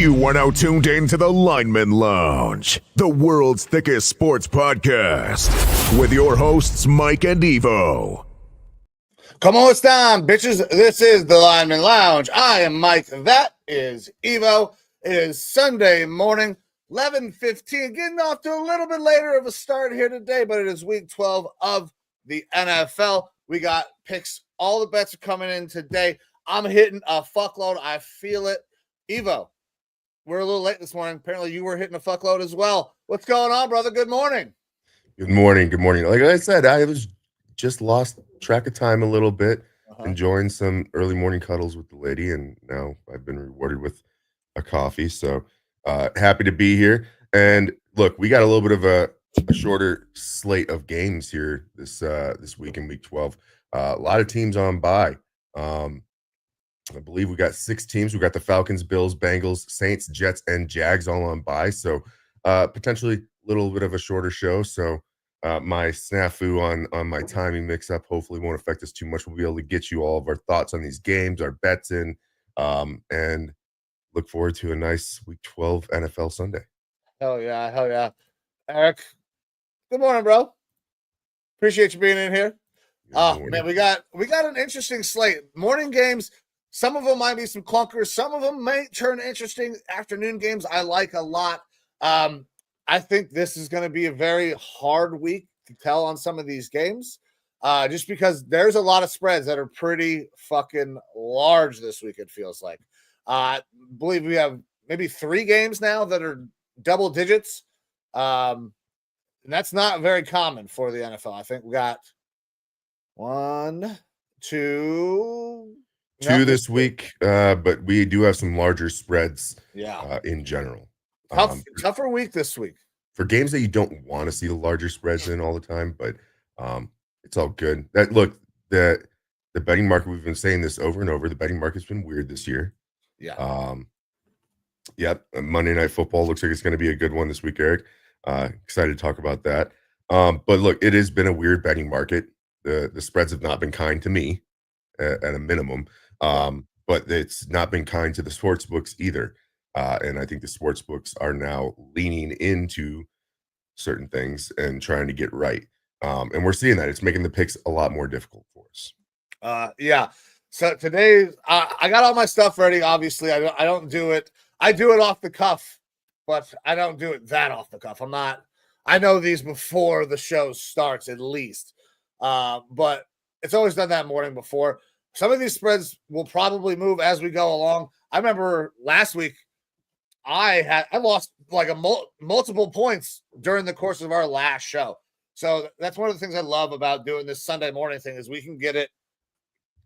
You are now tuned in to the Lineman Lounge, the world's thickest sports podcast, with your hosts, Mike and Evo. Como están, bitches? This is the Lineman Lounge. I am Mike. That is Evo. It is Sunday morning, 11:15. Getting off to a little bit later of a start here today, but it is week 12 of the NFL. We got picks. All the bets are coming in today. I'm hitting a fuckload. I feel it. Evo, we're a little late this morning. Apparently, you were hitting a fuckload as well. What's going on, brother? Good morning. Good morning. Good morning. Like I said, I was just lost track of time a little bit, enjoying some early morning cuddles with the lady, and now I've been rewarded with a coffee. So happy to be here. And look, we got a little bit of a shorter slate of games here this week in week 12. A lot of teams on bye. I believe we got 6 teams. We got the Falcons, Bills, Bengals, Saints, Jets, and Jags all on bye. So potentially a little bit of a shorter show. So my snafu on my timing mix-up hopefully won't affect us too much. We'll be able to get you all of our thoughts on these games, our bets in, and look forward to a nice Week 12 NFL Sunday. Hell yeah, hell yeah. Eric, good morning, bro. Appreciate you being in here. Man, we got an interesting slate. Morning games, some of them might be some clunkers. Some of them may turn interesting. Afternoon games I like a lot. I think this is going to be a very hard week to tell on some of these games, just because there's a lot of spreads that are pretty fucking large this week, it feels like. I believe we have maybe 3 games now that are double digits. And that's not very common for the NFL. I think we got 1, 2... Two this week, but we do have some larger spreads in general. Tougher week this week. For games that you don't want to see the larger spreads in all the time, but it's all good. The betting market, we've been saying this over and over, the betting market's been weird this year. Yeah. Yep. Monday Night Football looks like it's going to be a good one this week, Eric. Excited to talk about that. But look, it has been a weird betting market. The spreads have not been kind to me at a minimum. But it's not been kind to the sports books either. And I think the sports books are now leaning into certain things and trying to get right. And we're seeing that. It's making the picks a lot more difficult for us. Yeah. So today, I got all my stuff ready. Obviously, I don't do it. I do it off the cuff, but I don't do it that off the cuff. I know these before the show starts at least. But it's always done that morning before. Some of these spreads will probably move as we go along. I remember last week I lost like multiple points during the course of our last show. So that's one of the things I love about doing this Sunday morning thing is we can get it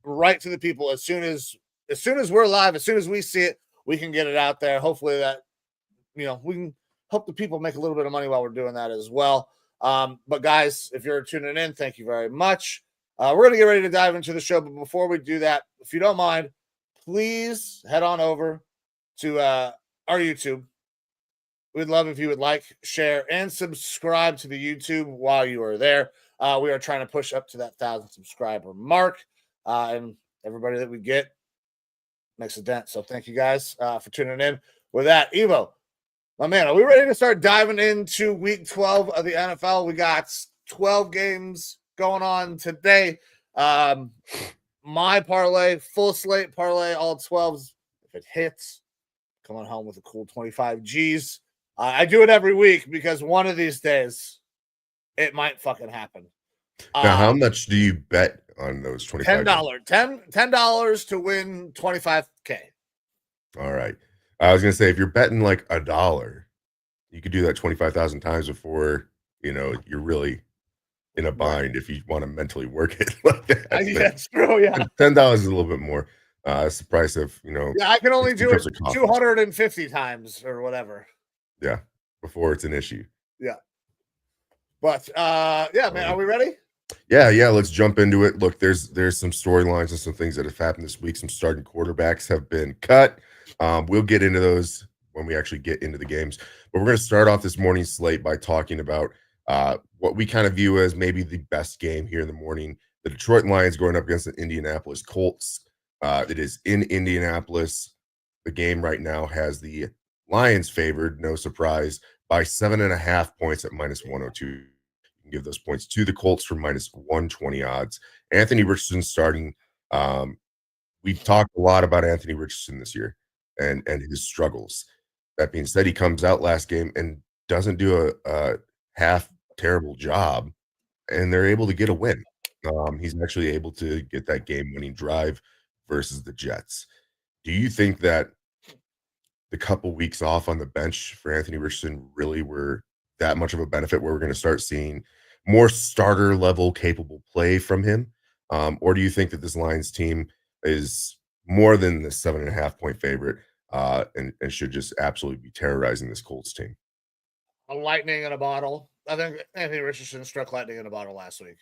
right to the people as soon as we're live, as soon as we see it, we can get it out there. Hopefully that, we can help the people make a little bit of money while we're doing that as well. But guys, if you're tuning in, thank you very much. We're going to get ready to dive into the show, but before we do that, if you don't mind, please head on over to our YouTube. We'd love if you would like, share, and subscribe to the YouTube while you are there. We are trying to push up to that 1,000 subscriber mark, and everybody that we get makes a dent. So thank you guys for tuning in. With that, Evo, my man, are we ready to start diving into Week 12 of the NFL? We got 12 games going on today. My parlay, full slate parlay, all 12s. If it hits, coming home with a cool 25 G's. I do it every week because one of these days it might fucking happen. Now, how much do you bet on those 25? $10 to win 25K. All right. I was gonna say if you're betting like $1, you could do that 25,000 times before you're really in a bind if you want to mentally work it like that. That's true, yeah. $10 is a little bit more. It's the price of, Yeah, I can only do it 250 times or whatever. Yeah, before it's an issue. Yeah. But, man, are we ready? Yeah, let's jump into it. Look, there's some storylines and some things that have happened this week. Some starting quarterbacks have been cut. We'll get into those when we actually get into the games. But we're going to start off this morning's slate by talking about what we kind of view as maybe the best game here in the morning. The Detroit Lions going up against the Indianapolis Colts. It is in Indianapolis. The game right now has the Lions favored, no surprise, by 7.5 points at -102. You can give those points to the Colts for -120 odds. Anthony Richardson starting. We've talked a lot about Anthony Richardson this year and his struggles. That being said, he comes out last game and doesn't do a half terrible job, and they're able to get a win. He's actually able to get that game-winning drive versus the Jets. Do you think that the couple weeks off on the bench for Anthony Richardson really were that much of a benefit where we're going to start seeing more starter level capable play from him? Or do you think that this Lions team is more than the 7.5 point favorite and should just absolutely be terrorizing this Colts team? A lightning in a bottle. I think Anthony Richardson struck lightning in a bottle last week.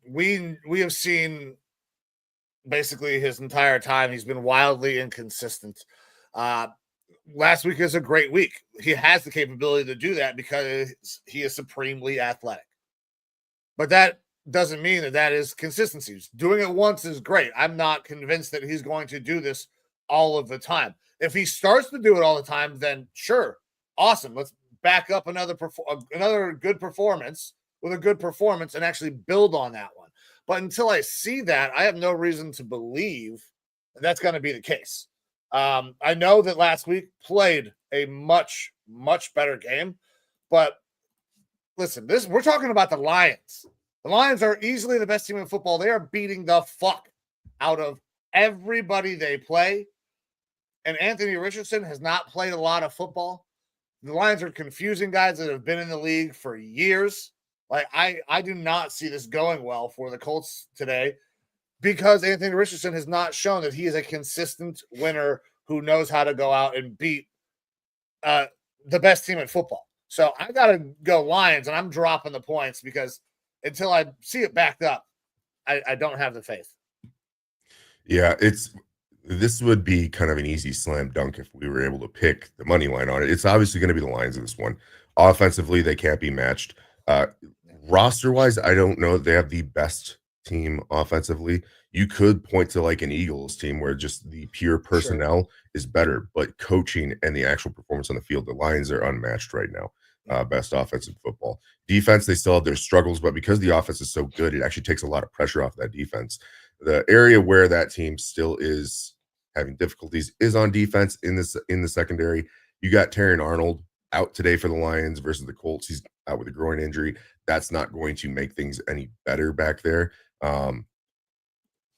We have seen basically his entire time. He's been wildly inconsistent. Last week is a great week. He has the capability to do that because he is supremely athletic. But that doesn't mean that is consistency. Doing it once is great. I'm not convinced that he's going to do this all of the time. If he starts to do it all the time, then sure, awesome. Let's back up another good performance with a good performance and actually build on that one. But until I see that, I have no reason to believe that's going to be the case. I know that last week played a much, much better game, but listen, we're talking about the Lions. The Lions are easily the best team in football. They are beating the fuck out of everybody they play. And Anthony Richardson has not played a lot of football. The Lions are confusing guys that have been in the league for years. Like I do not see this going well for the Colts today because Anthony Richardson has not shown that he is a consistent winner who knows how to go out and beat the best team in football. So I got to go Lions, and I'm dropping the points because until I see it backed up, I don't have the faith. Yeah, this would be kind of an easy slam dunk if we were able to pick the money line on it. It's obviously going to be the Lions in this one. Offensively, they can't be matched. Roster-wise, I don't know if they have the best team offensively. You could point to like an Eagles team where just the pure personnel is better, but coaching and the actual performance on the field, the Lions are unmatched right now. Best offense in football. Defense, they still have their struggles, but because the offense is so good, it actually takes a lot of pressure off that defense. The area where that team still is having difficulties is on defense in the secondary. You got Terrion Arnold out today for the Lions versus the Colts. He's out with a groin injury. That's not going to make things any better back there,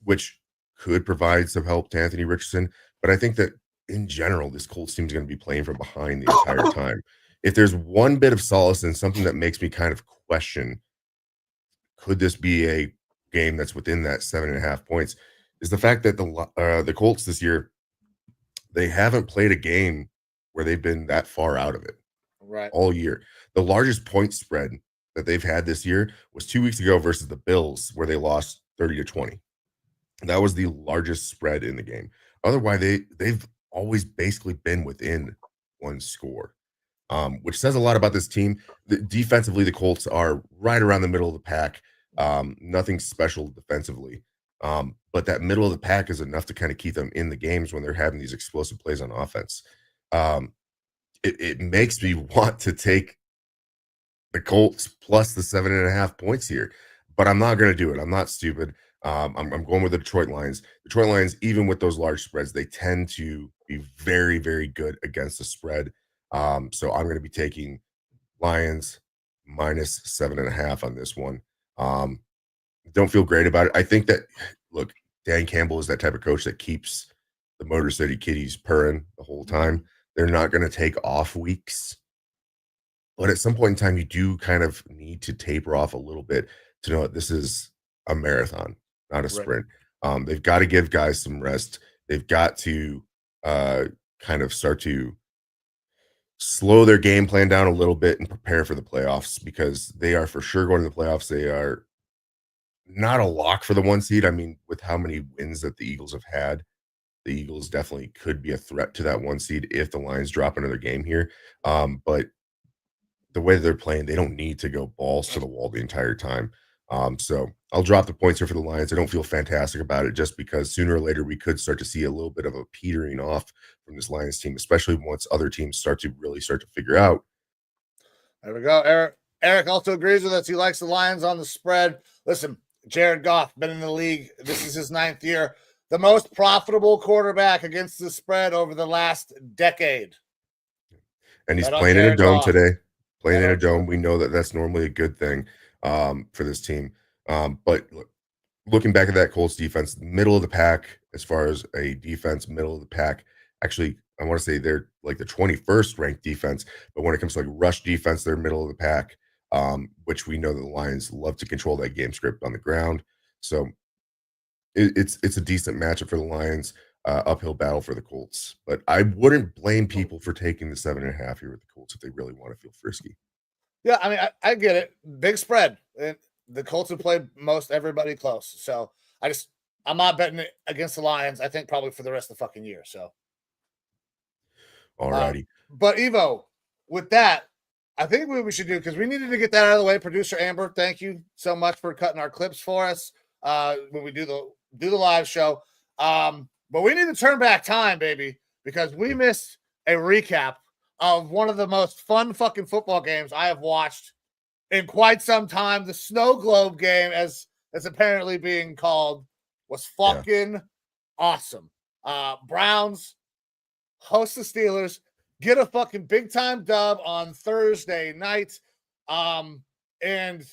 which could provide some help to Anthony Richardson. But I think that in general, this Colts team is going to be playing from behind the entire time. If there's one bit of solace and something that makes me kind of question, could this be a game that's within that 7.5 points, is the fact that the Colts this year, they haven't played a game where they've been that far out of it all year. The largest point spread that they've had this year was 2 weeks ago versus the Bills, where they lost 30-20. That was the largest spread in the game. Otherwise, they've always basically been within one score, which says a lot about this team. Defensively, the Colts are right around the middle of the pack. Nothing special defensively. But that middle of the pack is enough to kind of keep them in the games when they're having these explosive plays on offense. It makes me want to take the Colts plus the 7.5 points here, but I'm not going to do it. I'm not stupid. I'm going with the Detroit Lions. Detroit Lions, even with those large spreads, they tend to be very, very good against the spread. So I'm going to be taking Lions minus 7.5 on this one. Don't feel great about it. I think that, look, Dan Campbell is that type of coach that keeps the Motor City Kitties purring the whole time. They're not going to take off weeks. But at some point in time, you do kind of need to taper off a little bit to know that this is a marathon, not a sprint. They've got to give guys some rest. They've got to kind of start to slow their game plan down a little bit and prepare for the playoffs, because they are for sure going to the playoffs. They are not a lock for the 1 seed. I mean, with how many wins that the Eagles have had, the Eagles definitely could be a threat to that 1 seed if the Lions drop another game here. But the way they're playing, they don't need to go balls to the wall the entire time. So I'll drop the points here for the Lions. I don't feel fantastic about it just because sooner or later we could start to see a little bit of a petering off from this Lions team, especially once other teams start to figure out. There we go. Eric also agrees with us. He likes the Lions on the spread. Listen, Jared Goff, been in the league. This is his 9th year. The most profitable quarterback against the spread over the last decade. And he's playing in a dome today. Playing in a dome. We know that that's normally a good thing for this team. But looking back at that Colts defense, middle of the pack as far as a defense, middle of the pack. Actually, I want to say they're like the 21st ranked defense, but when it comes to like rush defense, they're middle of the pack, which we know that the Lions love to control that game script on the ground. So it's a decent matchup for the Lions, uphill battle for the Colts. But I wouldn't blame people for taking the 7.5 here with the Colts if they really want to feel frisky. Yeah, I mean, I get it. Big spread. The Colts have played most everybody close. So I'm not betting it against the Lions, I think probably for the rest of the fucking year. So all righty. But Evo, with that, I think what we should do, because we needed to get that out of the way. Producer Amber, thank you so much for cutting our clips for us when we do the live show. But we need to turn back time, baby, because we missed a recap of one of the most fun fucking football games I have watched in quite some time. The Snow Globe game, as apparently being called, was fucking awesome. Browns host the Steelers, get a fucking big time dub on Thursday night. And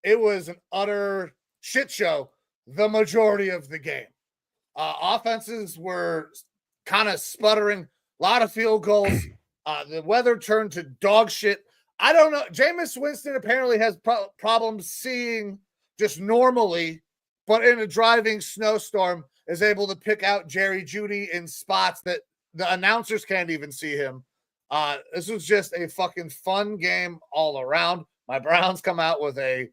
it was an utter shit show the majority of the game. Offenses were kind of sputtering, a lot of field goals. The weather turned to dog shit. I don't know. Jameis Winston apparently has problems seeing just normally, but in a driving snowstorm is able to pick out Jerry Jeudy in spots that the announcers can't even see him. This was just a fucking fun game all around. My Browns come out with I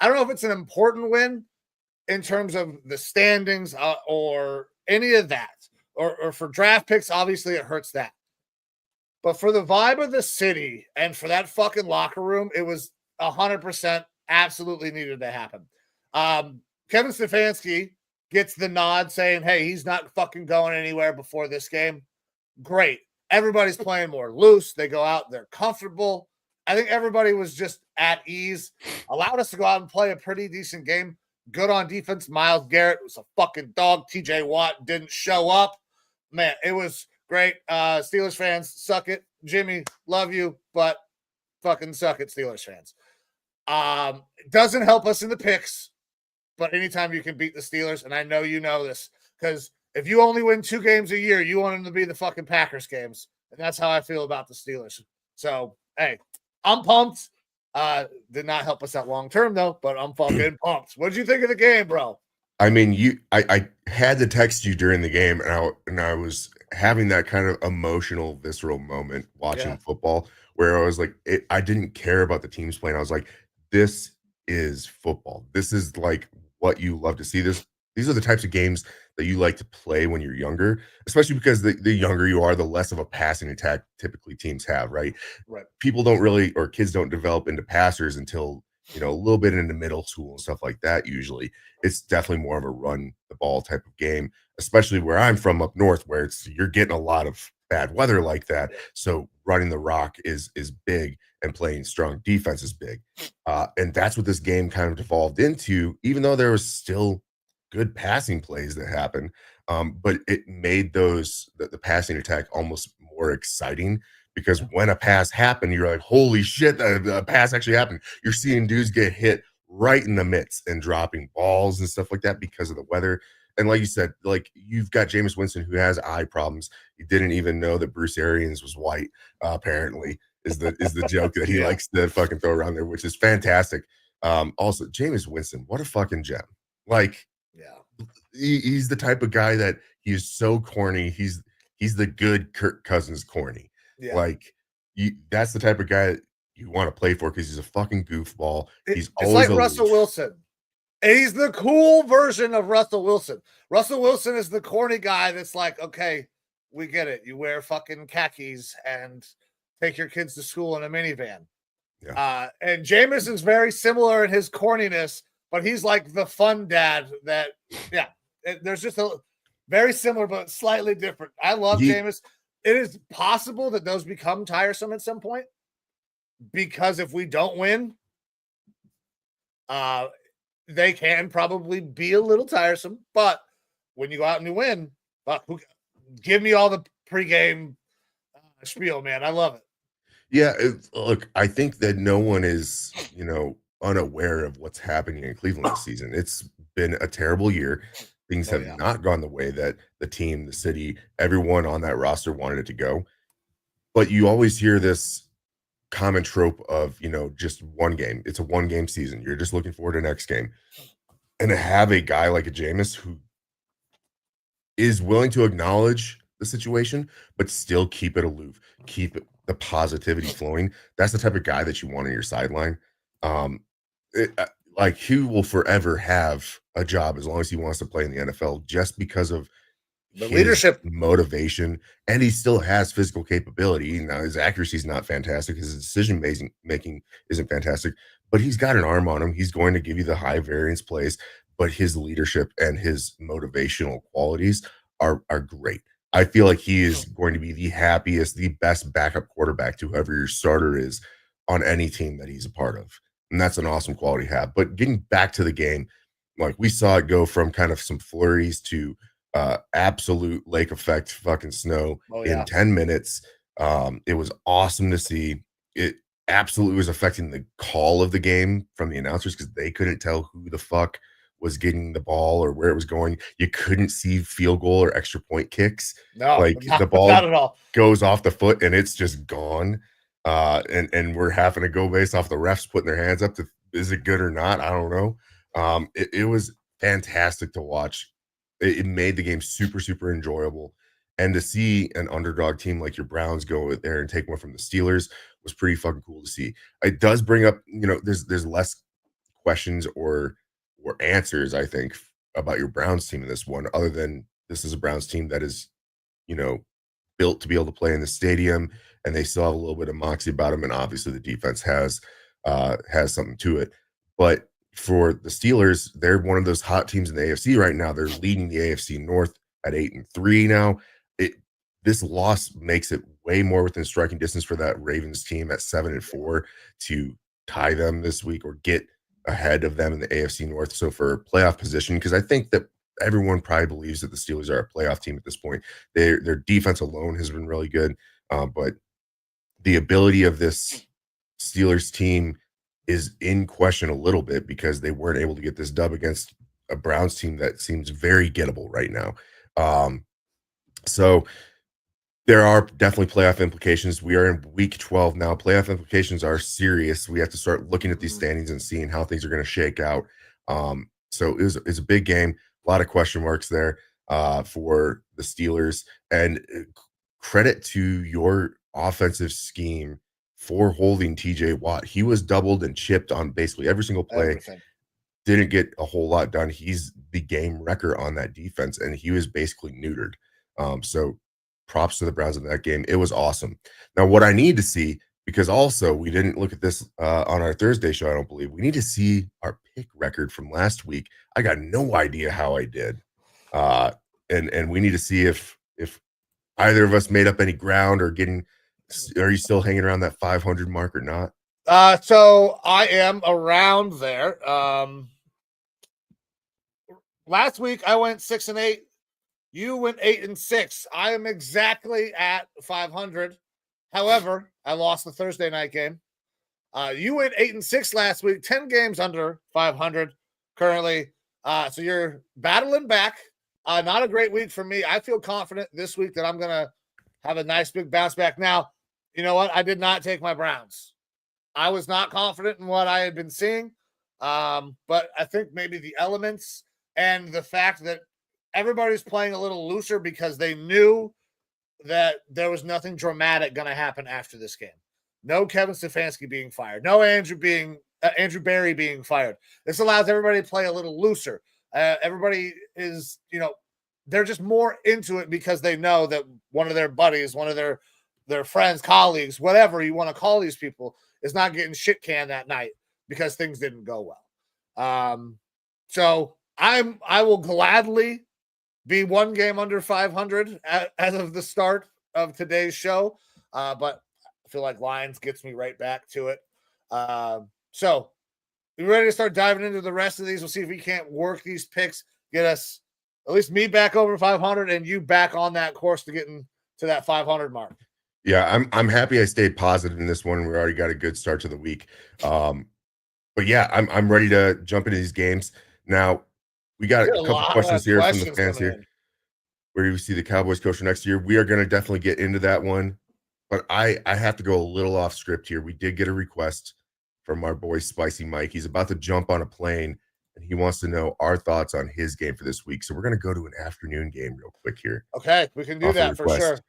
don't know if it's an important win in terms of the standings or any of that, or for draft picks. Obviously, it hurts that. But for the vibe of the city and for that fucking locker room, it was 100% absolutely needed to happen. Kevin Stefanski gets the nod saying, hey, he's not fucking going anywhere before this game. Great. Everybody's playing more loose. They go out, they're comfortable. I think everybody was just at ease. Allowed us to go out and play a pretty decent game. Good on defense. Myles Garrett was a fucking dog. TJ Watt didn't show up. Man, it was great. Steelers fans, suck it. Jimmy, love you, but fucking suck it, Steelers fans. It doesn't help us in the picks, but anytime you can beat the Steelers, and I know you know this, because if you only win 2 games a year, you want them to be the fucking Packers games. And that's how I feel about the Steelers. So, hey, I'm pumped. Did not help us out long term, though, but I'm fucking pumped. What did you think of the game, bro? I mean, I had to text you during the game, and I was having that kind of emotional, visceral moment watching football where I was like, I didn't care about the teams playing. I was like, this is football. This is like what you love to see. These are the types of games that you like to play when you're younger, especially because the younger you are, the less of a passing attack typically teams have, right? Right. People don't really, or kids don't develop into passers until, a little bit into middle school and stuff like that. Usually it's definitely more of a run the ball type of game, especially where I'm from up north, where you're getting a lot of bad weather like that. So running the rock is big, and playing strong defense is big. And that's what this game kind of devolved into, even though there was still good passing plays that happened. But it made the passing attack almost more exciting, because when a pass happened, you're like, holy shit, the pass actually happened. You're seeing dudes get hit right in the midst and dropping balls and stuff like that because of the weather. And like you said, like, you've got Jameis Winston, who has eye problems. He didn't even know that Bruce Arians was white, apparently, is the joke that he likes to fucking throw around there, which is fantastic. Also, Jameis Winston, what a fucking gem. Like, he's the type of guy that he is so corny. He's the good Kirk Cousins corny. Yeah. Like, that's the type of guy that you want to play for, because he's a fucking goofball. It's always like Russell Wilson. He's the cool version of Russell Wilson. Russell Wilson is the corny guy that's like, okay, we get it. You wear fucking khakis and take your kids to school in a minivan. Yeah. And Jameis is very similar in his corniness, but he's like the fun dad that, there's just a very similar, but slightly different. I love Jameis. It is possible that those become tiresome at some point because if we don't win, they can probably be a little tiresome, but when you go out and you win, give me all the pregame spiel, man. I love it. Yeah, look, I think that no one is, unaware of what's happening in Cleveland this season. It's been a terrible year. Things have not gone the way that the team, the city, everyone on that roster wanted it to go. But you always hear this common trope of, just one game. It's a one-game season. You're just looking forward to the next game. And to have a guy like a Jameis who is willing to acknowledge the situation, but still keep it aloof, keep the positivity flowing. That's the type of guy that you want on your sideline. Like he will forever have a job as long as he wants to play in the NFL, just because of the leadership, motivation, and he still has physical capability. Now his accuracy is not fantastic, his decision making isn't fantastic, but he's got an arm on him. He's going to give you the high variance plays, but his leadership and his motivational qualities are great. I feel like he is going to be the happiest, the best backup quarterback to whoever your starter is on any team that he's a part of. And that's an awesome quality to have. But getting back to the game, like we saw it go from kind of some flurries to absolute lake effect fucking snow in 10 minutes. It was awesome to see. It absolutely was affecting the call of the game from the announcers because they couldn't tell who the fuck was getting the ball or where it was going. You couldn't see field goal or extra point kicks. No, like the ball not at all. Goes off the foot and it's just gone. And we're having to go based off the refs putting their hands up to, is it good or not? I don't know. It was fantastic to watch. It made the game super, super enjoyable. And to see an underdog team like your Browns go there and take one from the Steelers was pretty fucking cool to see. It does bring up, there's less questions or answers, I think, about your Browns team in this one, other than this is a Browns team that is, built to be able to play in the stadium, and they still have a little bit of moxie about them. And obviously the defense has something to it. But for the Steelers, they're one of those hot teams in the AFC right now. They're leading the AFC North at 8-3 now. This loss makes it way more within striking distance for that Ravens team at 7-4 to tie them this week or get ahead of them in the AFC North. So for playoff position, because I think that everyone probably believes that the Steelers are a playoff team at this point. Their defense alone has been really good, but the ability of this Steelers team is in question a little bit because they weren't able to get this dub against a Browns team that seems very gettable right now. So there are definitely playoff implications. We are in week 12 now. Playoff implications are serious. We have to start looking at these standings and seeing how things are going to shake out. So it's a big game. A lot of question marks there for the Steelers. And credit to your offensive scheme for holding TJ Watt. He was doubled and chipped on basically every single play. Everything. Didn't get a whole lot done. He's the game wrecker on that defense, and he was basically neutered. So props to the Browns in that game. It was awesome. Now, what I need to see, because also we didn't look at this on our Thursday show, I don't believe. We need to see our pick record from last week. I got no idea how I did. And we need to see if either of us made up any ground or are you still hanging around that 500 mark or not? So I am around there. Last week I went 6-8. You went 8-6. I am exactly at 500. However, I lost the Thursday night game. You went 8-6 last week, 10 games under 500 currently. So you're battling back. Not a great week for me. I feel confident this week that I'm going to have a nice big bounce back. Now, you know what? I did not take my Browns. I was not confident in what I had been seeing. But I think maybe the elements and the fact that everybody's playing a little looser because they knew that there was nothing dramatic going to happen after this game. No Kevin Stefanski being fired. No Andrew Berry being fired. This allows everybody to play a little looser. Everybody is, they're just more into it because they know that one of their buddies, one of their friends, colleagues, whatever you want to call these people, is not getting shit canned that night because things didn't go well. So I will gladly be one game under 500 as of the start of today's show. But I feel like Lions gets me right back to it. So we ready to start diving into the rest of these? We'll see if we can't work these picks, get us at least me back over 500 and you back on that course to getting to that 500 mark. Yeah, I'm happy I stayed positive in this one. We already got a good start to the week. But yeah, I'm ready to jump into these games. Now, we got a couple questions here from the fans here. Where do you see the Cowboys coach for next year? We are going to definitely get into that one. But I have to go a little off script here. We did get a request from our boy Spicy Mike. He's about to jump on a plane, and he wants to know our thoughts on his game for this week. So we're going to go to an afternoon game real quick here. Okay, we can do that for sure.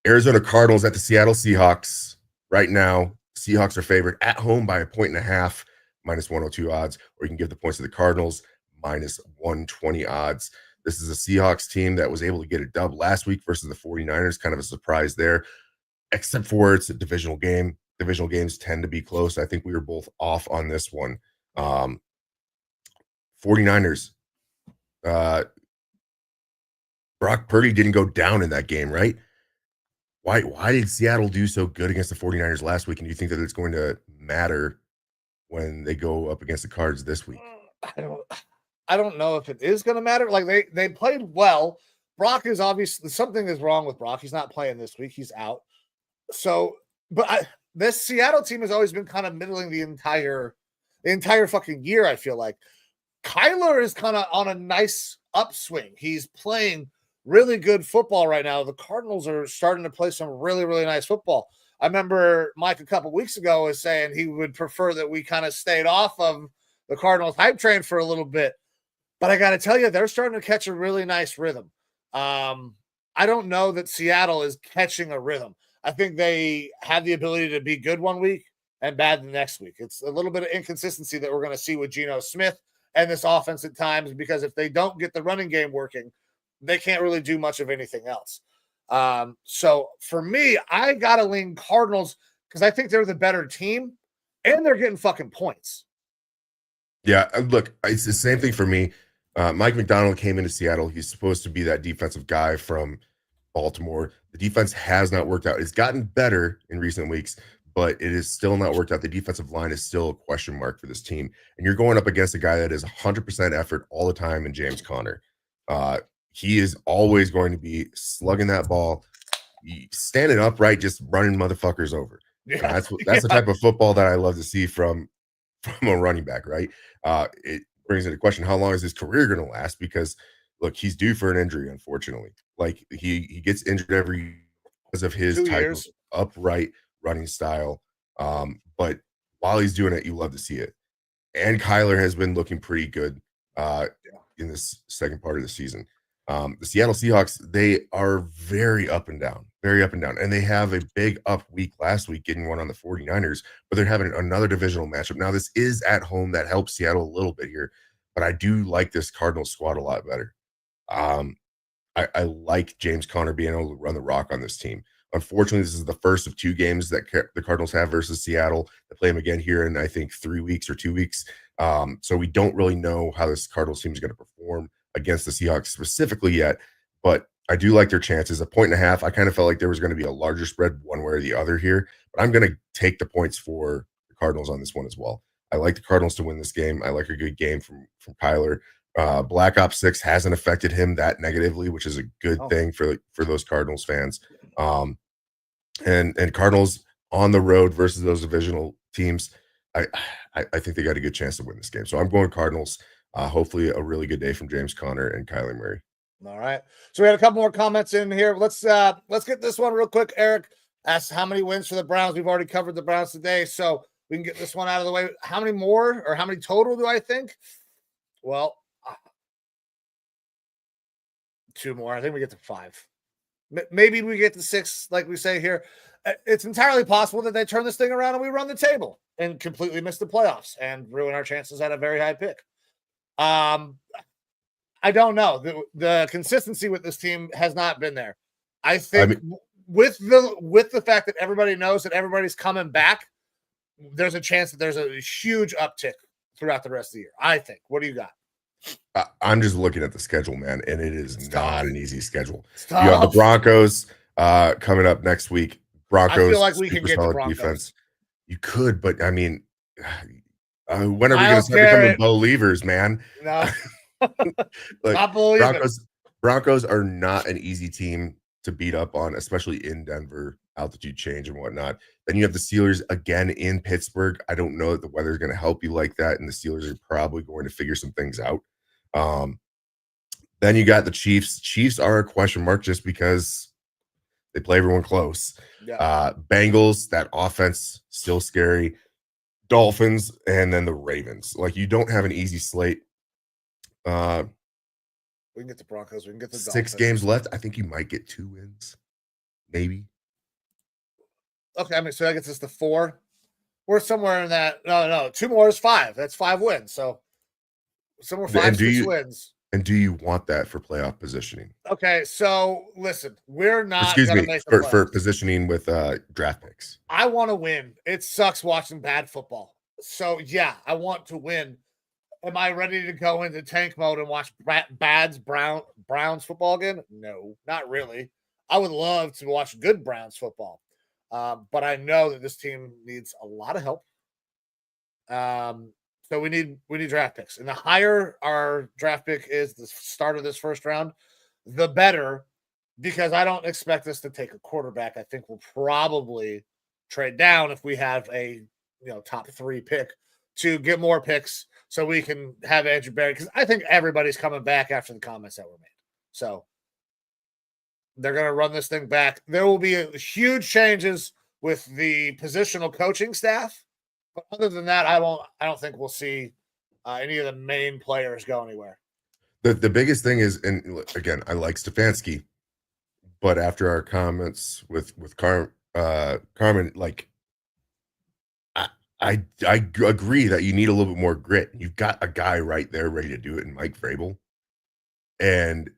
Arizona Cardinals at the Seattle Seahawks. Right now, Seahawks are favored at home by 1.5, minus 102 odds, or you can give the points to the Cardinals, minus 120 odds. This is a Seahawks team that was able to get a dub last week versus the 49ers. Kind of a surprise there, except for it's a divisional game. Divisional games tend to be close. I think we were both off on this one. 49ers. Brock Purdy didn't go down in that game, right? Why did Seattle do so good against the 49ers last week? And do you think that it's going to matter when they go up against the Cards this week? I don't know if it is going to matter. Like they played well. Brock is obviously something is wrong with Brock. He's not playing this week. He's out. So, but this Seattle team has always been kind of middling the entire fucking year. I feel like Kyler is kind of on a nice upswing. He's playing really good football right now. The Cardinals are starting to play some really, really nice football. I remember Mike a couple weeks ago was saying he would prefer that we kind of stayed off of the Cardinals hype train for a little bit. But I got to tell you, they're starting to catch a really nice rhythm. I don't know that Seattle is catching a rhythm. I think they have the ability to be good one week and bad the next week. It's a little bit of inconsistency that we're going to see with Geno Smith and this offense at times, because if they don't get the running game working, they can't really do much of anything else. So for me, I got to lean Cardinals because I think they're the better team and they're getting fucking points. Yeah, look, it's the same thing for me. Mike McDonald came into Seattle. He's supposed to be that defensive guy from Baltimore. The defense has not worked out. It's gotten better in recent weeks, but it is still not worked out. The defensive line is still a question mark for this team. And you're going up against a guy that is 100% effort all the time in James Conner. He is always going to be slugging that ball, standing upright, just running motherfuckers over. Yeah. That's the type of football that I love to see from a running back, right? It brings into question, how long is his career going to last? Because look, he's due for an injury, unfortunately. Like he gets injured every because of his type of upright running style. But while he's doing it, you love to see it. And Kyler has been looking pretty good in this second part of the season. The Seattle Seahawks, they are very up and down. And they have a big up week last week, getting one on the 49ers, but they're having another divisional matchup. Now, this is at home. That helps Seattle a little bit here, but I do like this Cardinals squad a lot better. I like James Conner being able to run the rock on this team. Unfortunately, this is the first of two games that the Cardinals have versus Seattle. They play them again here in, I think, 3 weeks or 2 weeks. So we don't really know how this Cardinals team is going to perform against the Seahawks specifically yet, but I do like their chances. 1.5. I kind of felt like there was going to be a larger spread one way or the other here, but I'm going to take the points for the Cardinals on this one as well. I like the Cardinals to win this game. I like a good game from Kyler. Black Ops 6 hasn't affected him that negatively, which is a good thing for those Cardinals fans. And Cardinals on the road versus those divisional teams, I think they got a good chance to win this game. So I'm going Cardinals. Hopefully a really good day from James Conner and Kyler Murray. All right. So we had a couple more comments in here. Let's get this one real quick. Eric asks how many wins for the Browns. We've already covered the Browns today, so we can get this one out of the way. How many more or how many total do I think? Well, 2 more. I think we get to 5. Maybe we get to 6, like we say here. It's entirely possible that they turn this thing around and we run the table and completely miss the playoffs and ruin our chances at a very high pick. I don't know. The consistency with this team has not been there. I think with the fact that everybody knows that everybody's coming back, there's a chance that there's a huge uptick throughout the rest of the year. I think. What do you got? I'm just looking at the schedule, man, and it is It's not tough. an easy schedule. It's You have the tough. Broncos coming up next week. I feel Broncos, like we can super get the solid Broncos. defense. You could, but I mean, when are we I going to don't start becoming care. believers, man? No, Like not believing. Broncos are not an easy team to beat up on, especially in Denver, altitude change and whatnot. Then you have the Steelers again in Pittsburgh. I don't know that the weather is going to help you like that, and the Steelers are probably going to figure some things out. Then you got the Chiefs. Chiefs are a question mark just because they play everyone close. Yeah. Bengals, that offense still scary. Dolphins, and then the Ravens. Like, you don't have an easy slate. We can get the Broncos. We can get the 6 Dolphins. games left. I think you might get 2 wins, maybe. Okay, I mean, so that gets us to 4. We're somewhere in that. No, 2 more is 5. That's 5 wins. So somewhere 5, 6 wins. And do you want that for playoff positioning? Okay, so listen, we're not. Excuse gonna me, make the for playoffs. positioning with draft picks. I want to win. It sucks watching bad football. So yeah, I want to win. Am I ready to go into tank mode and watch Browns football again? No, not really. I would love to watch good Browns football, but I know that this team needs a lot of help. So we need draft picks, and the higher our draft pick is, the start of this first round, the better. Because I don't expect us to take a quarterback. I think we'll probably trade down if we have a top 3 pick to get more picks so we can have Andrew Berry, because I think everybody's coming back after the comments that were made. So they're going to run this thing back. There will be huge changes with the positional coaching staff, but other than that, I don't think we'll see any of the main players go anywhere. The biggest thing is, and again, I like Stefanski, but after our comments with Carmen, like, I agree that you need a little bit more grit. You've got a guy right there ready to do it in Mike Vrabel. And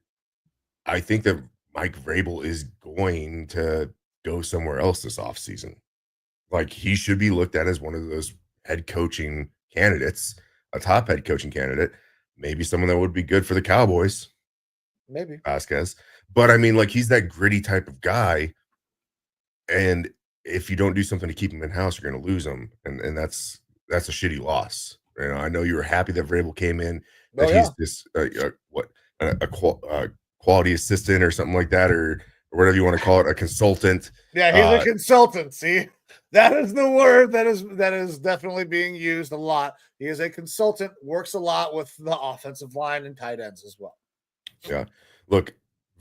I think that Mike Vrabel is going to go somewhere else this offseason. Like, he should be looked at as one of those head coaching candidates, a top head coaching candidate, maybe someone that would be good for the Cowboys. Maybe Vasquez. But I mean, like, he's that gritty type of guy. And if you don't do something to keep him in house, you're going to lose him. And that's a shitty loss. You know, I know you were happy that Vrabel came in, that he's this, quality assistant or something like that, or whatever you want to call it, a consultant. Yeah, he's a consultant. See, that is the word that is definitely being used a lot. He is a consultant, works a lot with the offensive line and tight ends as well. Yeah. Look,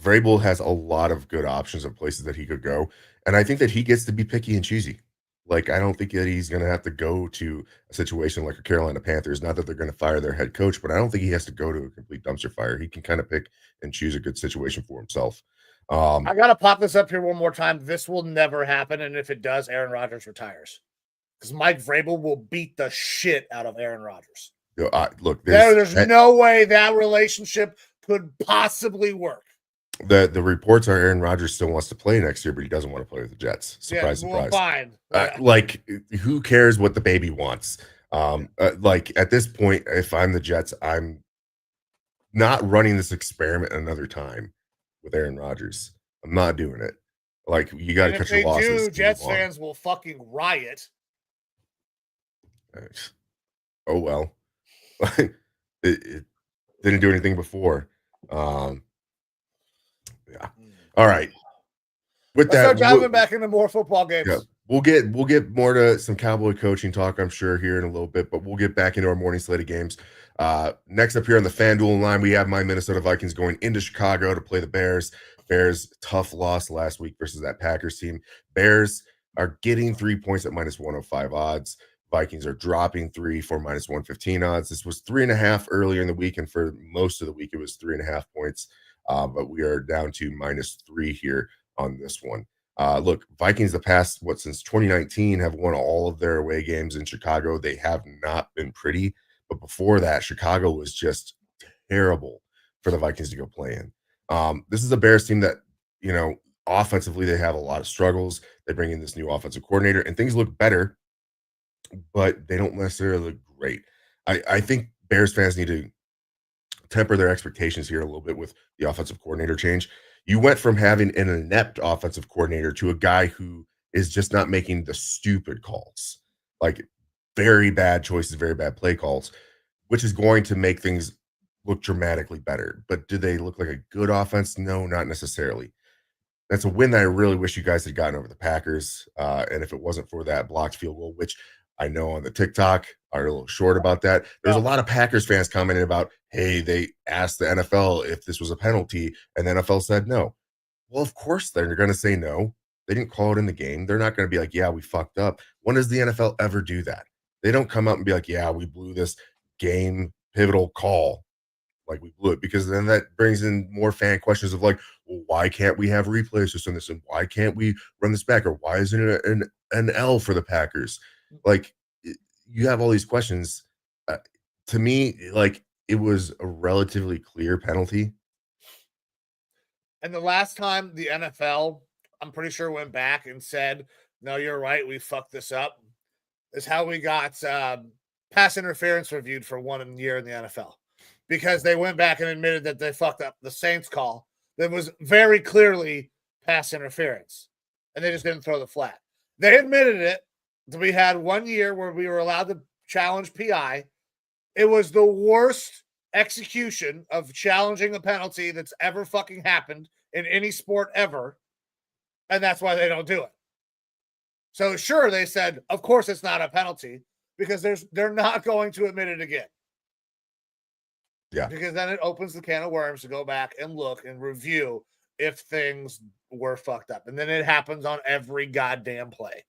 Vrabel has a lot of good options of places that he could go. And I think that he gets to be picky and choosy. Like, I don't think that he's going to have to go to a situation like a Carolina Panthers. Not that they're going to fire their head coach, but I don't think he has to go to a complete dumpster fire. He can kind of pick and choose a good situation for himself. I got to pop this up here one more time. This will never happen. And if it does, Aaron Rodgers retires. Because Mike Vrabel will beat the shit out of Aaron Rodgers. Look, there's no way that relationship could possibly work. The reports are Aaron Rodgers still wants to play next year, but he doesn't want to play with the Jets. Surprise, surprise. Fine. Like, who cares what the baby wants? Like, at this point, if I'm the Jets, I'm not running this experiment another time with Aaron Rodgers. I'm not doing it. Like, you got to cut your losses. If they do, Jets fans will fucking riot. Oh, well. It didn't do anything before. Yeah. All right. With Let's start diving back into more football games. Yeah, we'll get more to some Cowboy coaching talk, I'm sure, here in a little bit, but we'll get back into our morning slate of games. Next up here on the FanDuel line, we have my Minnesota Vikings going into Chicago to play the Bears. Bears, tough loss last week versus that Packers team. Bears are getting 3 points at minus 105 odds. Vikings are dropping 3 for minus 115 odds. This was 3.5 earlier in the week, and for most of the week, it was 3.5 points. But we are down to minus 3 here on this one. Look, Vikings the past, since 2019 have won all of their away games in Chicago. They have not been pretty, but before that, Chicago was just terrible for the Vikings to go play in. This is a Bears team that, offensively, they have a lot of struggles. They bring in this new offensive coordinator, and things look better, but they don't necessarily look great. I think Bears fans need to temper their expectations here a little bit with the offensive coordinator change. You went from having an inept offensive coordinator to a guy who is just not making the stupid calls, like very bad choices, very bad play calls, which is going to make things look dramatically better. But do they look like a good offense? No, not necessarily. That's a win that I really wish you guys had gotten over the Packers. And if it wasn't for that blocked field goal, which I know on the TikTok are a little short about that. There's a lot of Packers fans commenting about, hey, they asked the NFL if this was a penalty, and the NFL said no. Well, of course they're going to say no. They didn't call it in the game. They're not going to be like, yeah, we fucked up. When does the NFL ever do that? They don't come out and be like, yeah, we blew this game pivotal call. Like we blew it, because then that brings in more fan questions of like, well, why can't we have replay system this, and why can't we run this back, or why isn't it an L for the Packers? Like, you have all these questions. To me, like, it was a relatively clear penalty. And the last time the NFL, I'm pretty sure, went back and said, no, you're right, we fucked this up, is how we got pass interference reviewed for 1 year in the NFL. Because they went back and admitted that they fucked up the Saints call that was very clearly pass interference. And they just didn't throw the flag. They admitted it. We had 1 year where we were allowed to challenge PI. It was the worst execution of challenging a penalty that's ever fucking happened in any sport ever. And that's why they don't do it. So sure, they said, of course it's not a penalty, because they're not going to admit it again. Yeah. Because then it opens the can of worms to go back and look and review if things were fucked up. And then it happens on every goddamn play.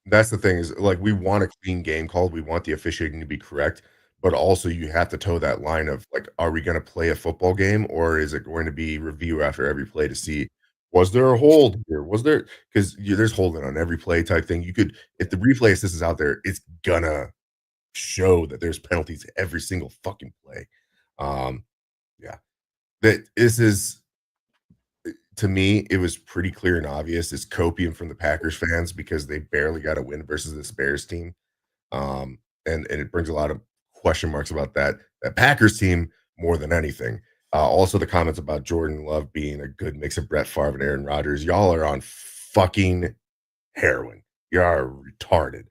That's the thing, is like, we want a clean game called. We want the officiating to be correct, but also you have to toe that line of like, are we going to play a football game, or is it going to be review after every play to see, was there a hold here? Was there, because there's holding on every play type thing. You could, if the replay assist is out there, it's gonna show that there's penalties every single fucking play. Yeah, that this is, to me, it was pretty clear and obvious. It's copium from the Packers fans, because they barely got a win versus this Bears team. And it brings a lot of question marks about that Packers team more than anything. Also, the comments about Jordan Love being a good mix of Brett Favre and Aaron Rodgers. Y'all are on fucking heroin. You're retarded.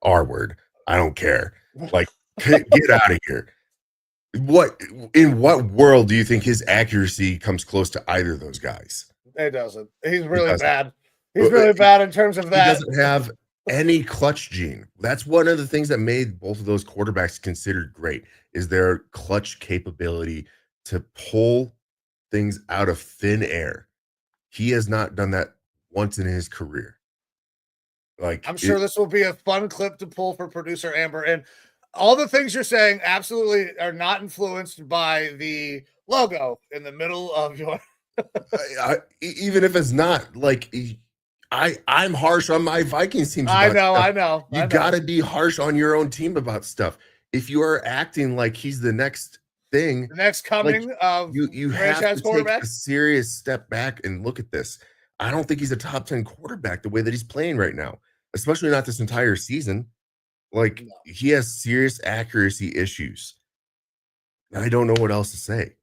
R word. I don't care. Like, get out of here. In what world do you think his accuracy comes close to either of those guys? It doesn't. He's really bad. He's really bad in terms of that. He doesn't have any clutch gene. That's one of the things that made both of those quarterbacks considered great, is their clutch capability to pull things out of thin air. He has not done that once in his career. Like, I'm sure this will be a fun clip to pull for producer Amber. And all the things you're saying absolutely are not influenced by the logo in the middle of your. Even if it's not, like, I'm harsh on my Vikings team. I know. You got to be harsh on your own team about stuff. If you are acting like he's the next thing, the next coming of you have to take a serious step back and look at this. I don't think he's a top 10 quarterback the way that he's playing right now, especially not this entire season. Like, he has serious accuracy issues. I don't know what else to say.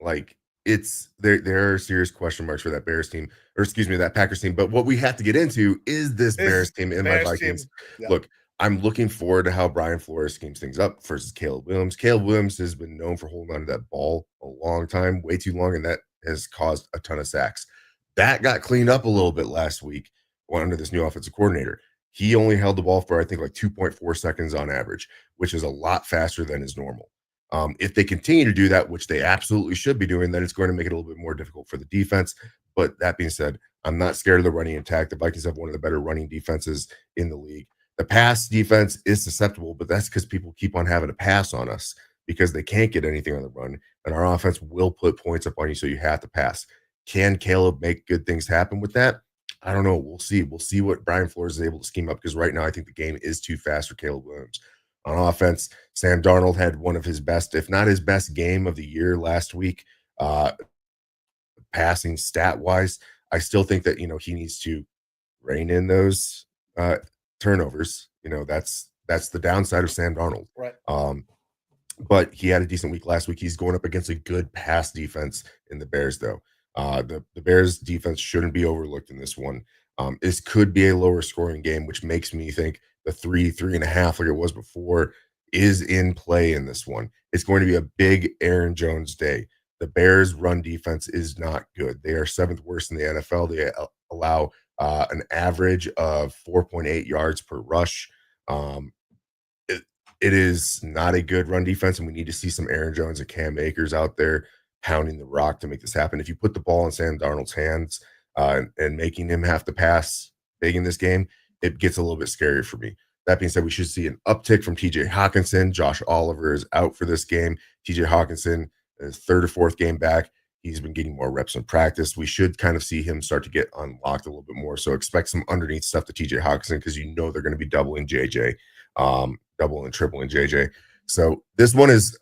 Like, it's there are serious question marks for that Bears team, or excuse me, that Packers team. But what we have to get into is this Bears team and my Vikings. Yeah. Look, I'm looking forward to how Brian Flores schemes things up versus Caleb Williams. Caleb Williams has been known for holding on to that ball a long time, way too long, and that has caused a ton of sacks. That got cleaned up a little bit last week under this new offensive coordinator. He only held the ball for, I think, like 2.4 seconds on average, which is a lot faster than is normal. If they continue to do that, which they absolutely should be doing, then it's going to make it a little bit more difficult for the defense. But that being said, I'm not scared of the running attack. The Vikings have one of the better running defenses in the league. The pass defense is susceptible, but that's because people keep on having to pass on us because they can't get anything on the run, and our offense will put points up on you, so you have to pass. Can Caleb make good things happen with that? I don't know. We'll see. We'll see what Brian Flores is able to scheme up, because right now I think the game is too fast for Caleb Williams. On offense, Sam Darnold had one of his best, if not his best game of the year last week, passing stat-wise. I still think that, he needs to rein in those turnovers. That's the downside of Sam Darnold. Right. but he had a decent week last week. He's going up against a good pass defense in the Bears, though. The Bears defense shouldn't be overlooked in this one. This could be a lower scoring game, which makes me think the 3.5, like it was before, is in play in this one. It's going to be a big Aaron Jones day. The Bears' run defense is not good. They are seventh worst in the NFL. They allow an average of 4.8 yards per rush. Um, it is not a good run defense, and we need to see some Aaron Jones and Cam Akers out there pounding the rock to make this happen. If you put the ball in Sam Darnold's hands and making him have to pass big in this game, it gets a little bit scary for me. That being said, we should see an uptick from TJ Hawkinson. Josh Oliver is out for this game. TJ Hawkinson, his third or fourth game back. He's been getting more reps in practice. We should kind of see him start to get unlocked a little bit more. So expect some underneath stuff to TJ Hawkinson because you know they're going to be doubling JJ, double and tripling JJ. So this one is,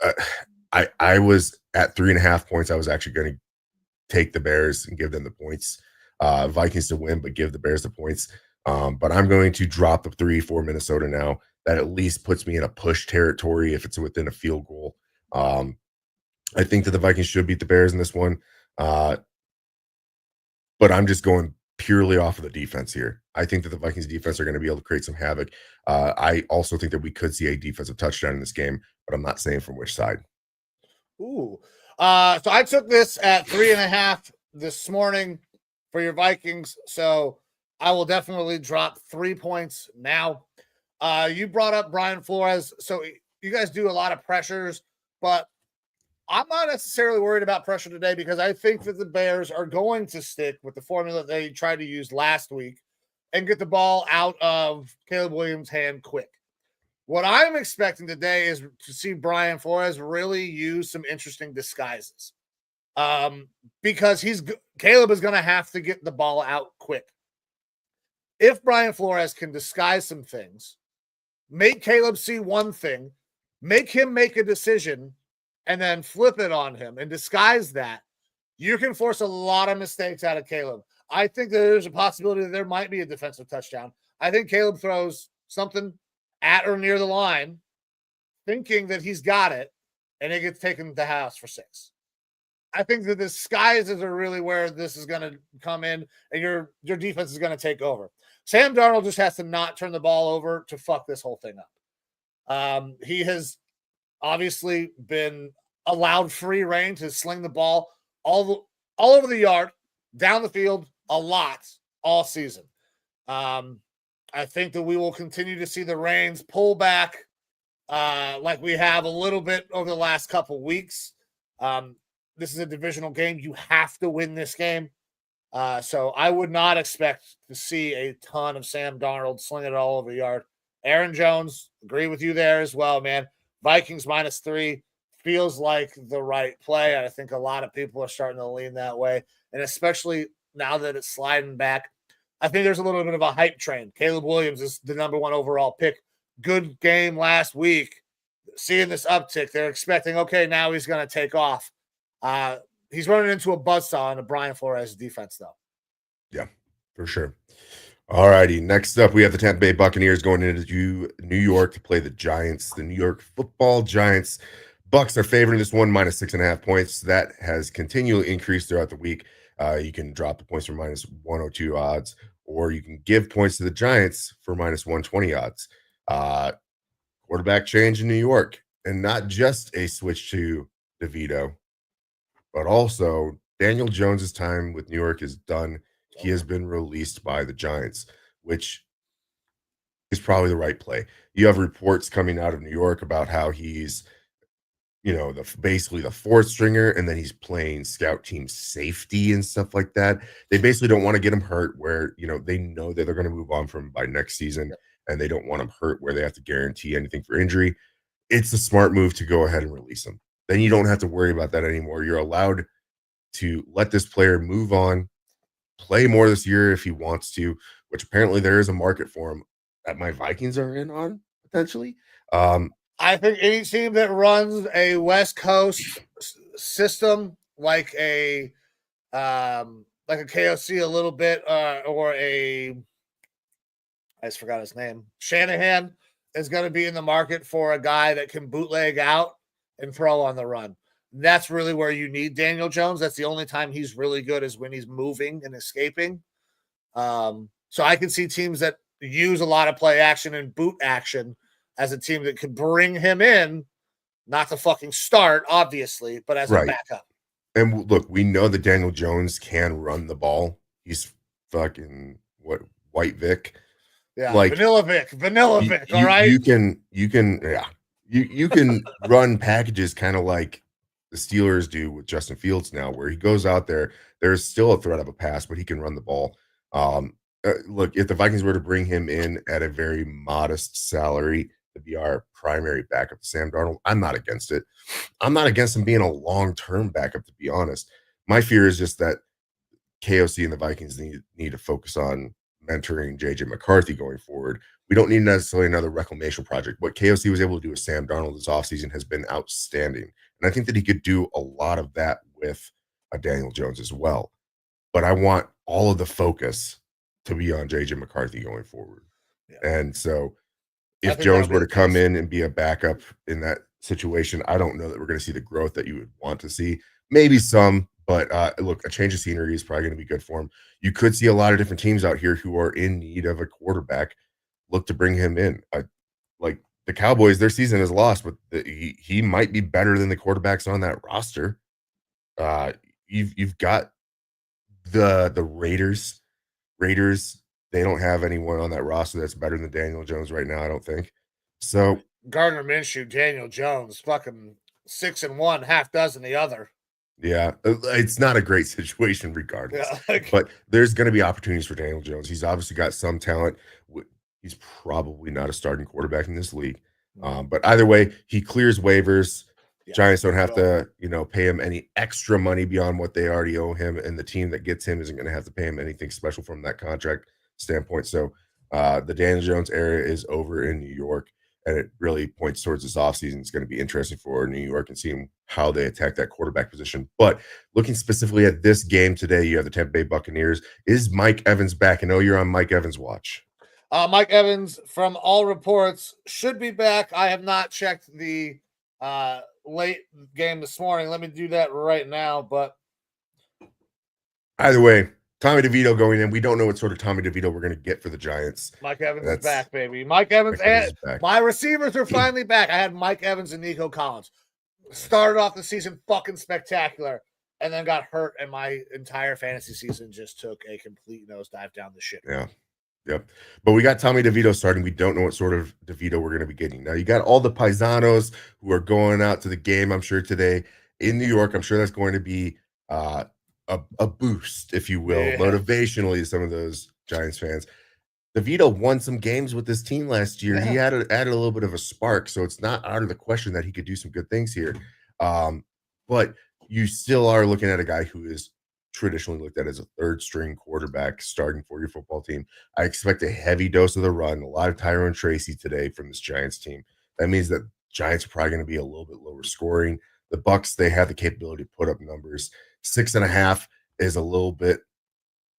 I was at 3.5 points. I was actually going to take the Bears and give them the points. Vikings to win, but give the Bears the points. But I'm going to drop the 3 for Minnesota now. That at least puts me in a push territory if it's within a field goal. I think that the Vikings should beat the Bears in this one. But I'm just going purely off of the defense here. I think that the Vikings defense are going to be able to create some havoc. I also think that we could see a defensive touchdown in this game, but I'm not saying from which side. Ooh. So I took this at 3.5 this morning for your Vikings. So I will definitely drop 3 points now. You brought up Brian Flores. So you guys do a lot of pressures, but I'm not necessarily worried about pressure today because I think that the Bears are going to stick with the formula they tried to use last week and get the ball out of Caleb Williams' hand quick. What I'm expecting today is to see Brian Flores really use some interesting disguises because Caleb is going to have to get the ball out quick. If Brian Flores can disguise some things, make Caleb see one thing, make him make a decision, and then flip it on him and disguise that, you can force a lot of mistakes out of Caleb. I think that there's a possibility that there might be a defensive touchdown. I think Caleb throws something at or near the line, thinking that he's got it, and it gets taken to the house for 6. I think the disguises are really where this is going to come in, and your defense is going to take over. Sam Darnold just has to not turn the ball over to fuck this whole thing up. He has obviously been allowed free reign to sling the ball all over the yard, down the field a lot all season. I think that we will continue to see the reins pull back like we have a little bit over the last couple weeks. This is a divisional game. You have to win this game. So I would not expect to see a ton of Sam Darnold slinging it all over the yard. Aaron Jones, agree with you there as well, man. Vikings -3 feels like the right play. I think a lot of people are starting to lean that way. And especially now that it's sliding back, I think there's a little bit of a hype train. Caleb Williams is the number 1 overall pick. Good game last week. Seeing this uptick, they're expecting, okay, now he's going to take off. He's running into a buzzsaw in a Brian Flores defense, though. Yeah, for sure. All righty. Next up, we have the Tampa Bay Buccaneers going into New York to play the Giants. The New York Football Giants. Bucks are favoring this one -6.5 points. That has continually increased throughout the week. You can drop the points for -102 odds, or you can give points to the Giants for -120 odds. Quarterback change in New York, and not just a switch to DeVito, but also Daniel Jones's time with New York is done. He has been released by the Giants, which is probably the right play. You have reports coming out of New York about how he's, basically the fourth stringer, and then he's playing scout team safety and stuff like that. They basically don't want to get him hurt where, they know that they're going to move on from him by next season, and they don't want him hurt where they have to guarantee anything for injury. It's a smart move to go ahead and release him. Then you don't have to worry about that anymore. You're allowed to let this player move on, play more this year if he wants to, which apparently there is a market for him that my Vikings are in on potentially. I think any team that runs a West Coast system like a KOC a little bit, or I just forgot his name, Shanahan, is going to be in the market for a guy that can bootleg out and throw on the run. That's really where you need Daniel Jones. That's the only time he's really good is when he's moving and escaping. So I can see teams that use a lot of play action and boot action as a team that could bring him in, not to fucking start, obviously, but as a backup. And look, we know that Daniel Jones can run the ball. He's fucking White Vic. Yeah, like Vanilla Vic, all right. You can run packages kind of like the Steelers do with Justin Fields now, where he goes out there, there's still a threat of a pass, but he can run the ball. Look, if the Vikings were to bring him in at a very modest salary to be our primary backup to Sam Darnold, I'm not against it. I'm not against him being a long-term backup, to be honest. My fear is just that KOC and the Vikings need to focus on mentoring JJ McCarthy going forward. We don't need necessarily another reclamation project. What KOC was able to do with Sam Darnold this offseason has been outstanding. And I think that he could do a lot of that with Daniel Jones as well. But I want all of the focus to be on JJ McCarthy going forward. Yeah. And so if Jones were to come in and be a backup in that situation, I don't know that we're going to see the growth that you would want to see. Maybe some, but look, a change of scenery is probably going to be good for him. You could see a lot of different teams out here who are in need of a quarterback look to bring him in. Like the Cowboys, their season is lost, but he might be better than the quarterbacks on that roster. You've got the Raiders. They don't have anyone on that roster that's better than Daniel Jones right now, I don't think. So Gardner Minshew, Daniel Jones, fucking 6-1, half dozen the other. Yeah, it's not a great situation regardless. Yeah, but there's going to be opportunities for Daniel Jones. He's obviously got some talent. He's probably not a starting quarterback in this league. But either way, he clears waivers. Yeah, Giants don't have to, pay him any extra money beyond what they already owe him, and the team that gets him isn't going to have to pay him anything special from that contract standpoint. So the Daniel Jones era is over in New York, and it really points towards this offseason. It's going to be interesting for New York and seeing how they attack that quarterback position. But looking specifically at this game today, you have the Tampa Bay Buccaneers. Is Mike Evans back? I know you're on Mike Evans' watch. Mike Evans, from all reports, should be back. I have not checked the late game this morning. Let me do that right now. But either way, Tommy DeVito going in. We don't know what sort of Tommy DeVito we're going to get for the Giants. Mike Evans is back, baby. Mike Evans and my receivers are finally back. I had Mike Evans and Nico Collins. Started off the season fucking spectacular, and then got hurt, and my entire fantasy season just took a complete nosedive down the shit. Yeah. Yep. But we got Tommy DeVito starting. We don't know what sort of DeVito we're going to be getting. Now, you got all the paisanos who are going out to the game, I'm sure, today in New York. I'm sure that's going to be a boost, if you will, motivationally to some of those Giants fans. DeVito won some games with this team last year. He added a little bit of a spark, so it's not out of the question that he could do some good things here. But you still are looking at a guy who is traditionally looked at as a third-string quarterback starting for your football team. I expect a heavy dose of the run, a lot of Tyrone Tracy today from this Giants team. That means that Giants are probably going to be a little bit lower scoring. The Bucs, they have the capability to put up numbers. 6.5 is a little bit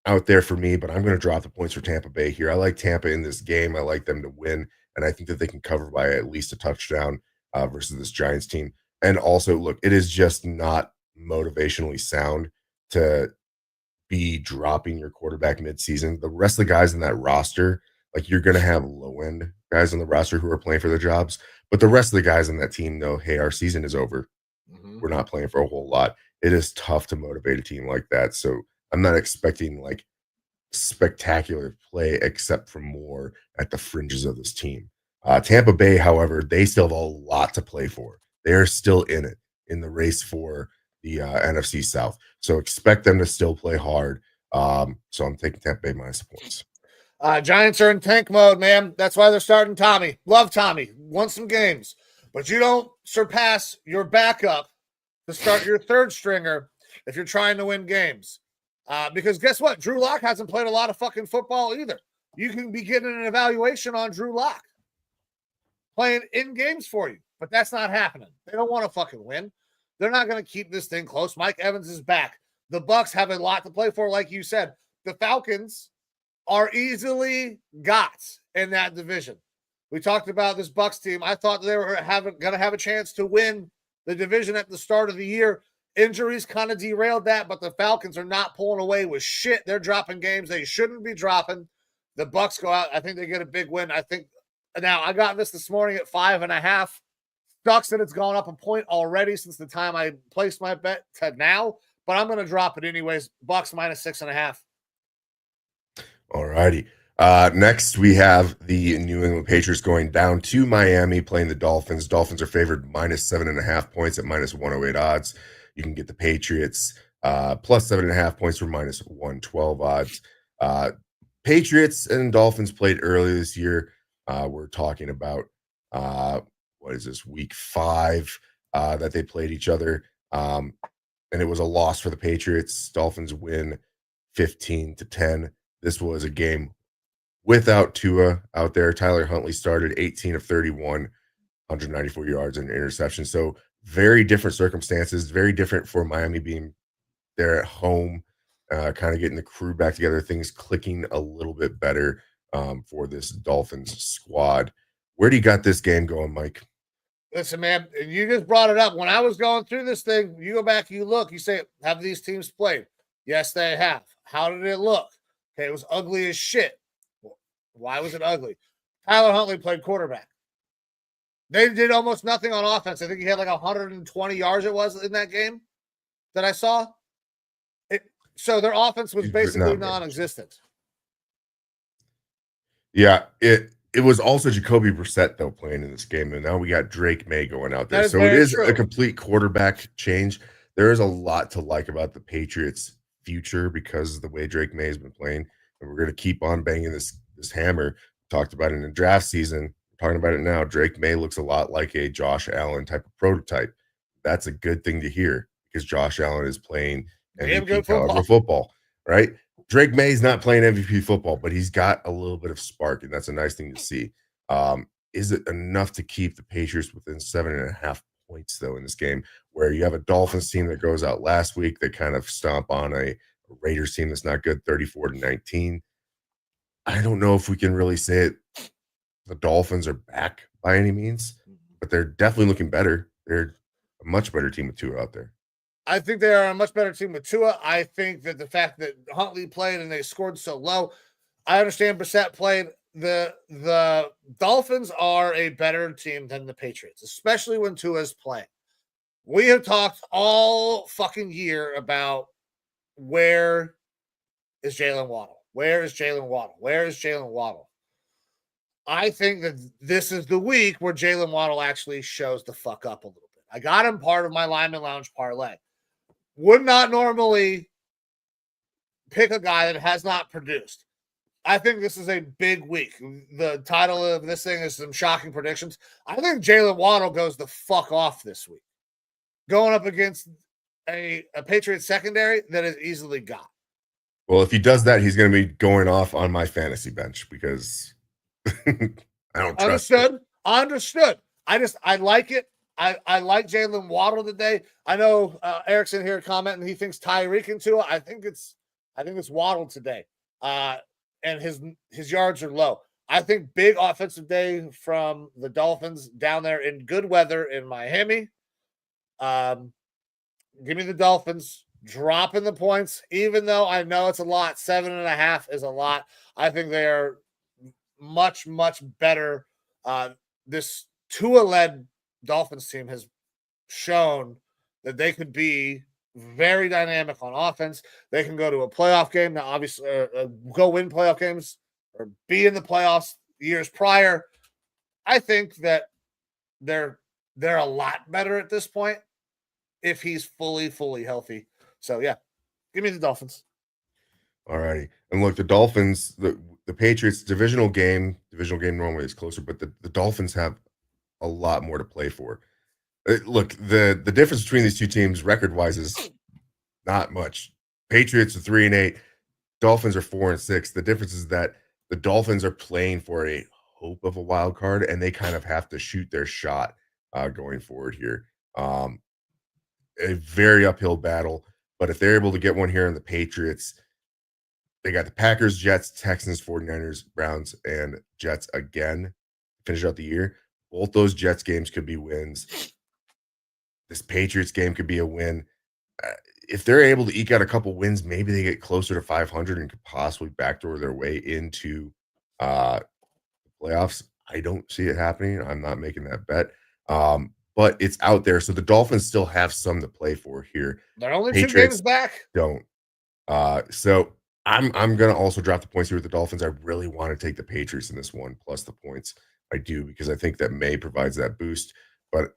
out there for me, but I'm going to drop the points for Tampa Bay here. I like Tampa in this game. I like them to win, and I think that they can cover by at least a touchdown versus this Giants team. And also, look, it is just not motivationally sound to be dropping your quarterback midseason. The rest of the guys in that roster, like, you're going to have low-end guys on the roster who are playing for their jobs, but the rest of the guys on that team know, hey, our season is over. We're not playing for a whole lot. It is tough to motivate a team like that. So I'm not expecting like spectacular play except for more at the fringes of this team. Tampa Bay, however, they still have a lot to play for. They're still in it, in the race for the NFC South. So expect them to still play hard. So I'm taking Tampa Bay minus the points. Giants are in tank mode, man. That's why they're starting Tommy. Love Tommy. Won some games. But you don't surpass your backup to start your third stringer if you're trying to win games. Because guess what? Drew Lock hasn't played a lot of fucking football either. You can be getting an evaluation on Drew Lock playing in games for you, but that's not happening. They don't want to fucking win. They're not going to keep this thing close. Mike Evans is back. The Bucs have a lot to play for, like you said. The Falcons are easily got in that division. We talked about this Bucs team. I thought they were going to have a chance to win the division at the start of the year. Injuries kind of derailed that, but the Falcons are not pulling away with shit. They're dropping games they shouldn't be dropping. The Bucks go out. I think they get a big win. I think now I got this morning at 5.5. Sucks that it's gone up a point already since the time I placed my bet to now, but I'm going to drop it anyways. Bucks -6.5. All righty. Next, we have the New England Patriots going down to Miami playing the Dolphins. Dolphins are favored -7.5 points at -108 odds. You can get the Patriots plus 7.5 points for -112 odds. Patriots and Dolphins played earlier this year. We're talking about what is this, week 5 that they played each other. And it was a loss for the Patriots. Dolphins win 15-10. This was a game without Tua out there. Tyler Huntley started 18 of 31, 194 yards and an interception. So very different circumstances, very different for Miami being there at home, kind of getting the crew back together, things clicking a little bit better for this Dolphins squad. Where do you got this game going, Mike? Listen, man, you just brought it up. When I was going through this thing, you go back, you look, you say, have these teams played? Yes, they have. How did it look? Okay, it was ugly as shit. Why was it ugly? Tyler Huntley played quarterback. They did almost nothing on offense. I think he had like 120 yards it was in that game that I saw. So their offense was basically non-existent. Yeah, it was also Jacoby Brissett, though, playing in this game. And now we got Drake May going out there. So it is a complete quarterback change. There is a lot to like about the Patriots' future because of the way Drake May has been playing. And we're going to keep on banging this hammer. Talked about it in the draft season. We're talking about it now. Drake May looks a lot like a Josh Allen type of prototype. That's a good thing to hear because Josh Allen is playing MVP caliber football, right? Drake May's not playing MVP football, but he's got a little bit of spark, and that's a nice thing to see. Is it enough to keep the Patriots within 7.5 points, though, in this game, where you have a Dolphins team that goes out last week, they kind of stomp on a Raiders team that's not good, 34-19. I don't know if we can really say it. The Dolphins are back by any means, but they're definitely looking better. They're a much better team with Tua out there. I think they are a much better team with Tua. I think that the fact that Huntley played and they scored so low, I understand Brissett played. The Dolphins are a better team than the Patriots, especially when Tua's playing. We have talked all fucking year about where is Jalen Waddle? Where is Jalen Waddle? Where is Jalen Waddle? I think that this is the week where Jalen Waddle actually shows the fuck up a little bit. I got him part of my Lineman Lounge parlay. Would not normally pick a guy that has not produced. I think this is a big week. The title of this thing is some shocking predictions. I think Jalen Waddle goes the fuck off this week. Going up against a Patriots secondary that is easily got. Well, if he does that, he's going to be going off on my fantasy bench because I don't trust him. Understood. I like it. I like Jalen Waddle today. I know Eric's in here commenting he thinks Tyreek can Tua. I think it's Waddle today. And his yards are low. I think big offensive day from the Dolphins down there in good weather in Miami. Give me the Dolphins dropping the points, even though I know it's a lot. 7.5 is a lot. I think they are much, much better. This Tua-led Dolphins team has shown that they could be very dynamic on offense. They can go to a playoff game. Now, obviously, go win playoff games or be in the playoffs years prior. I think that they're a lot better at this point if he's fully healthy. So, yeah, give me the Dolphins. All righty. And look, the Dolphins, the Patriots, divisional game normally is closer, but the Dolphins have a lot more to play for. Look, the difference between these two teams record-wise is not much. Patriots are 3-8. Dolphins are 4-6. The difference is that the Dolphins are playing for a hope of a wild card, and they kind of have to shoot their shot going forward here. A very uphill battle, but if they're able to get one here on the Patriots, they got the Packers, Jets, Texans, 49ers, Browns, and Jets again. Finish out the year. Both those Jets games could be wins. this Patriots game could be a win. If they're able to eke out a couple wins, maybe they get closer to 500 and could possibly backdoor their way into playoffs. I don't see it happening. I'm not making that bet. But it's out there. So the Dolphins still have some to play for here. They're only Patriots 2 games back. Don't. So I'm gonna also drop the points here with the Dolphins. I really want to take the Patriots in this one plus the points. I do because I think that May provides that boost. But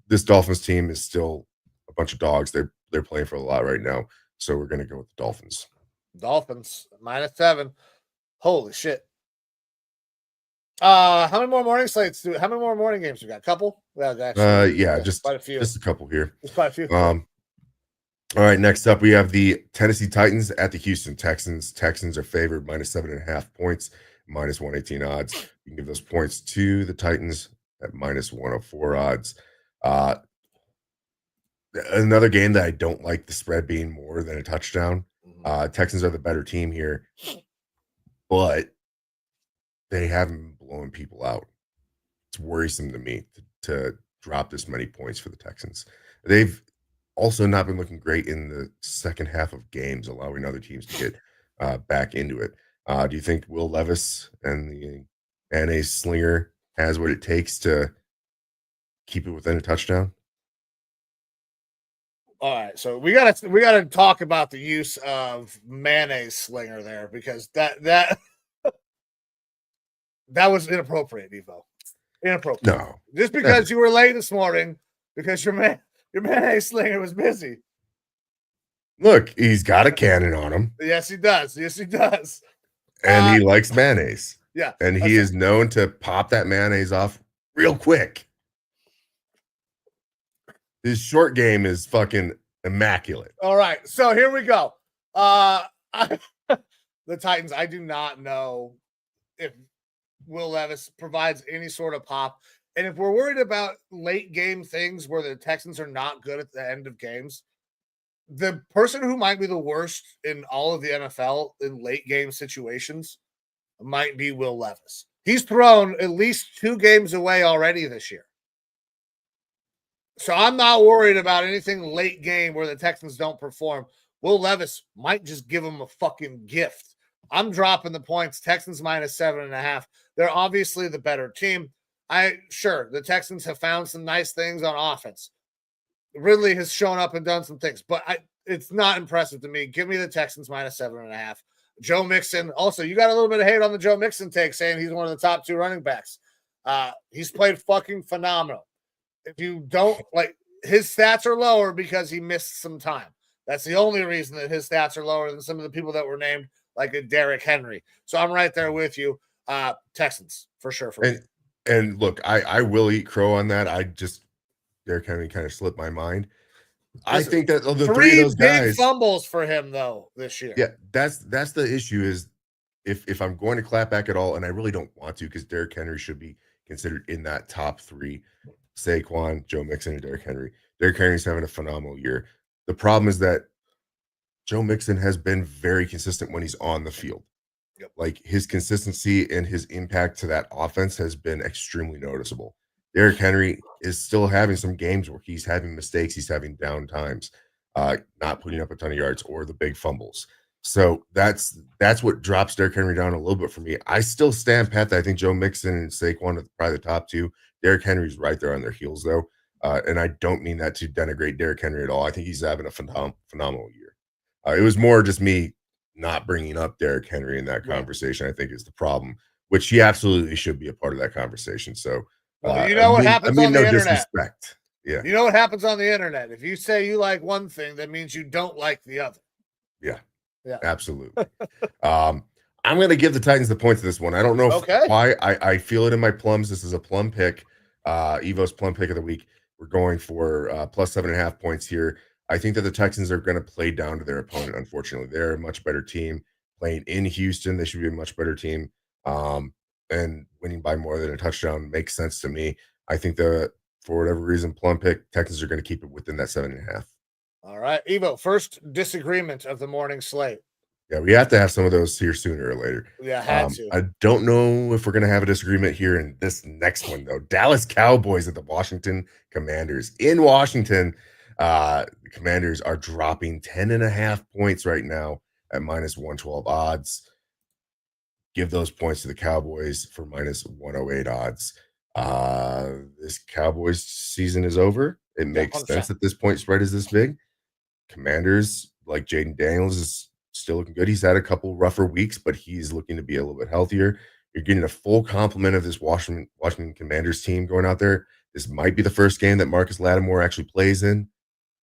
this Dolphins team is still a bunch of dogs. They're playing for a lot right now. So we're gonna go with the Dolphins. Dolphins -7. Holy shit. How many more morning slates how many more morning games we got? Couple? Well, actually, yeah, just quite a few. Just a couple here. There's quite a few. All right, next up we have the Tennessee Titans at the Houston Texans. Texans are favored -7.5 points, -118 odds. You can give those points to the Titans at -104 odds. Another game that I don't like the spread being more than a touchdown. Texans are the better team here, but they haven't been blowing people out. It's worrisome to me to drop this many points for the Texans. They've also not been looking great in the second half of games, allowing other teams to get back into it. Do you think Will Levis and the NA Slinger has what it takes to keep it within a touchdown? All right, so we gotta talk about the use of mayonnaise slinger there because that was inappropriate, Evo. Inappropriate. No, Just because you were late this morning because your mayonnaise slinger was busy. Look, he's got a cannon on him. Yes, he does. Yes, he does. And he likes mayonnaise. Yeah. And he is known to pop that mayonnaise off real quick. His short game is fucking immaculate. All right. So here we go. The Titans, I do not know if Will Levis provides any sort of pop. And if we're worried about late game things where the Texans are not good at the end of games, the person who might be the worst in all of the NFL in late game situations might be Will Levis. He's thrown at least 2 games away already this year. So I'm not worried about anything late game where the Texans don't perform. Will Levis might just give him a fucking gift. I'm dropping the points. Texans -7.5. They're obviously the better team. Sure, the Texans have found some nice things on offense. Ridley has shown up and done some things, but it's not impressive to me. Give me the Texans -7.5. Joe Mixon. Also, you got a little bit of hate on the Joe Mixon take, saying he's one of the top 2 running backs. He's played fucking phenomenal. If you don't like, his stats are lower because he missed some time. That's the only reason that his stats are lower than some of the people that were named, like a Derrick Henry. So I'm right there with you. Texans for sure. And look, I will eat crow on that. Derrick Henry kind of slipped my mind. I think that of the 3 of those guys, big fumbles for him though this year. Yeah, that's the issue. Is if I'm going to clap back at all, and I really don't want to, because Derrick Henry should be considered in that top 3. Saquon, Joe Mixon, and Derrick Henry. Derrick Henry's having a phenomenal year. The problem is that Joe Mixon has been very consistent when he's on the field. Yep. Like, his consistency and his impact to that offense has been extremely noticeable. Derrick Henry is still having some games where he's having mistakes, he's having down times, not putting up a ton of yards or the big fumbles. So that's what drops Derrick Henry down a little bit for me. I still stand pat that I think Joe Mixon and Saquon are probably the top 2. Derrick Henry's right there on their heels, though. And I don't mean that to denigrate Derrick Henry at all. I think he's having a phenomenal year. It was more just me not bringing up Derrick Henry in that conversation, I think, is the problem, which he absolutely should be a part of that conversation. So, well, you know what happens on the internet. Disrespect. Yeah. You know what happens on the internet. If you say you like one thing, that means you don't like the other. Yeah. Yeah. Absolutely. I'm going to give the Titans the points to this one. I don't know why. I feel it in my plums. This is a plum pick. Evo's plum pick of the week. We're going for +7.5 points here. I think that the Texans are going to play down to their opponent. Unfortunately, they're a much better team playing in Houston. They should be a much better team. And winning by more than a touchdown makes sense to me. I think for whatever reason, plum pick, Texans are going to keep it within that 7.5. All right, Evo, first disagreement of the morning slate. Yeah, we have to have some of those here sooner or later. Yeah, had to. I don't know if we're going to have a disagreement here in this next one, though. Dallas Cowboys at the Washington Commanders. In Washington, the Commanders are dropping 10.5 points right now at minus 112 odds. Give those points to the Cowboys for minus 108 odds. This Cowboys season is over. It makes 100%. sense at this point. Spread is this big. Commanders, like Jaden Daniels, is still looking good. He's had a couple rougher weeks, but he's looking to be a little bit healthier. You're getting a full complement of this Washington Commanders team going out there. This might be the first game that Marcus Lattimore actually plays in,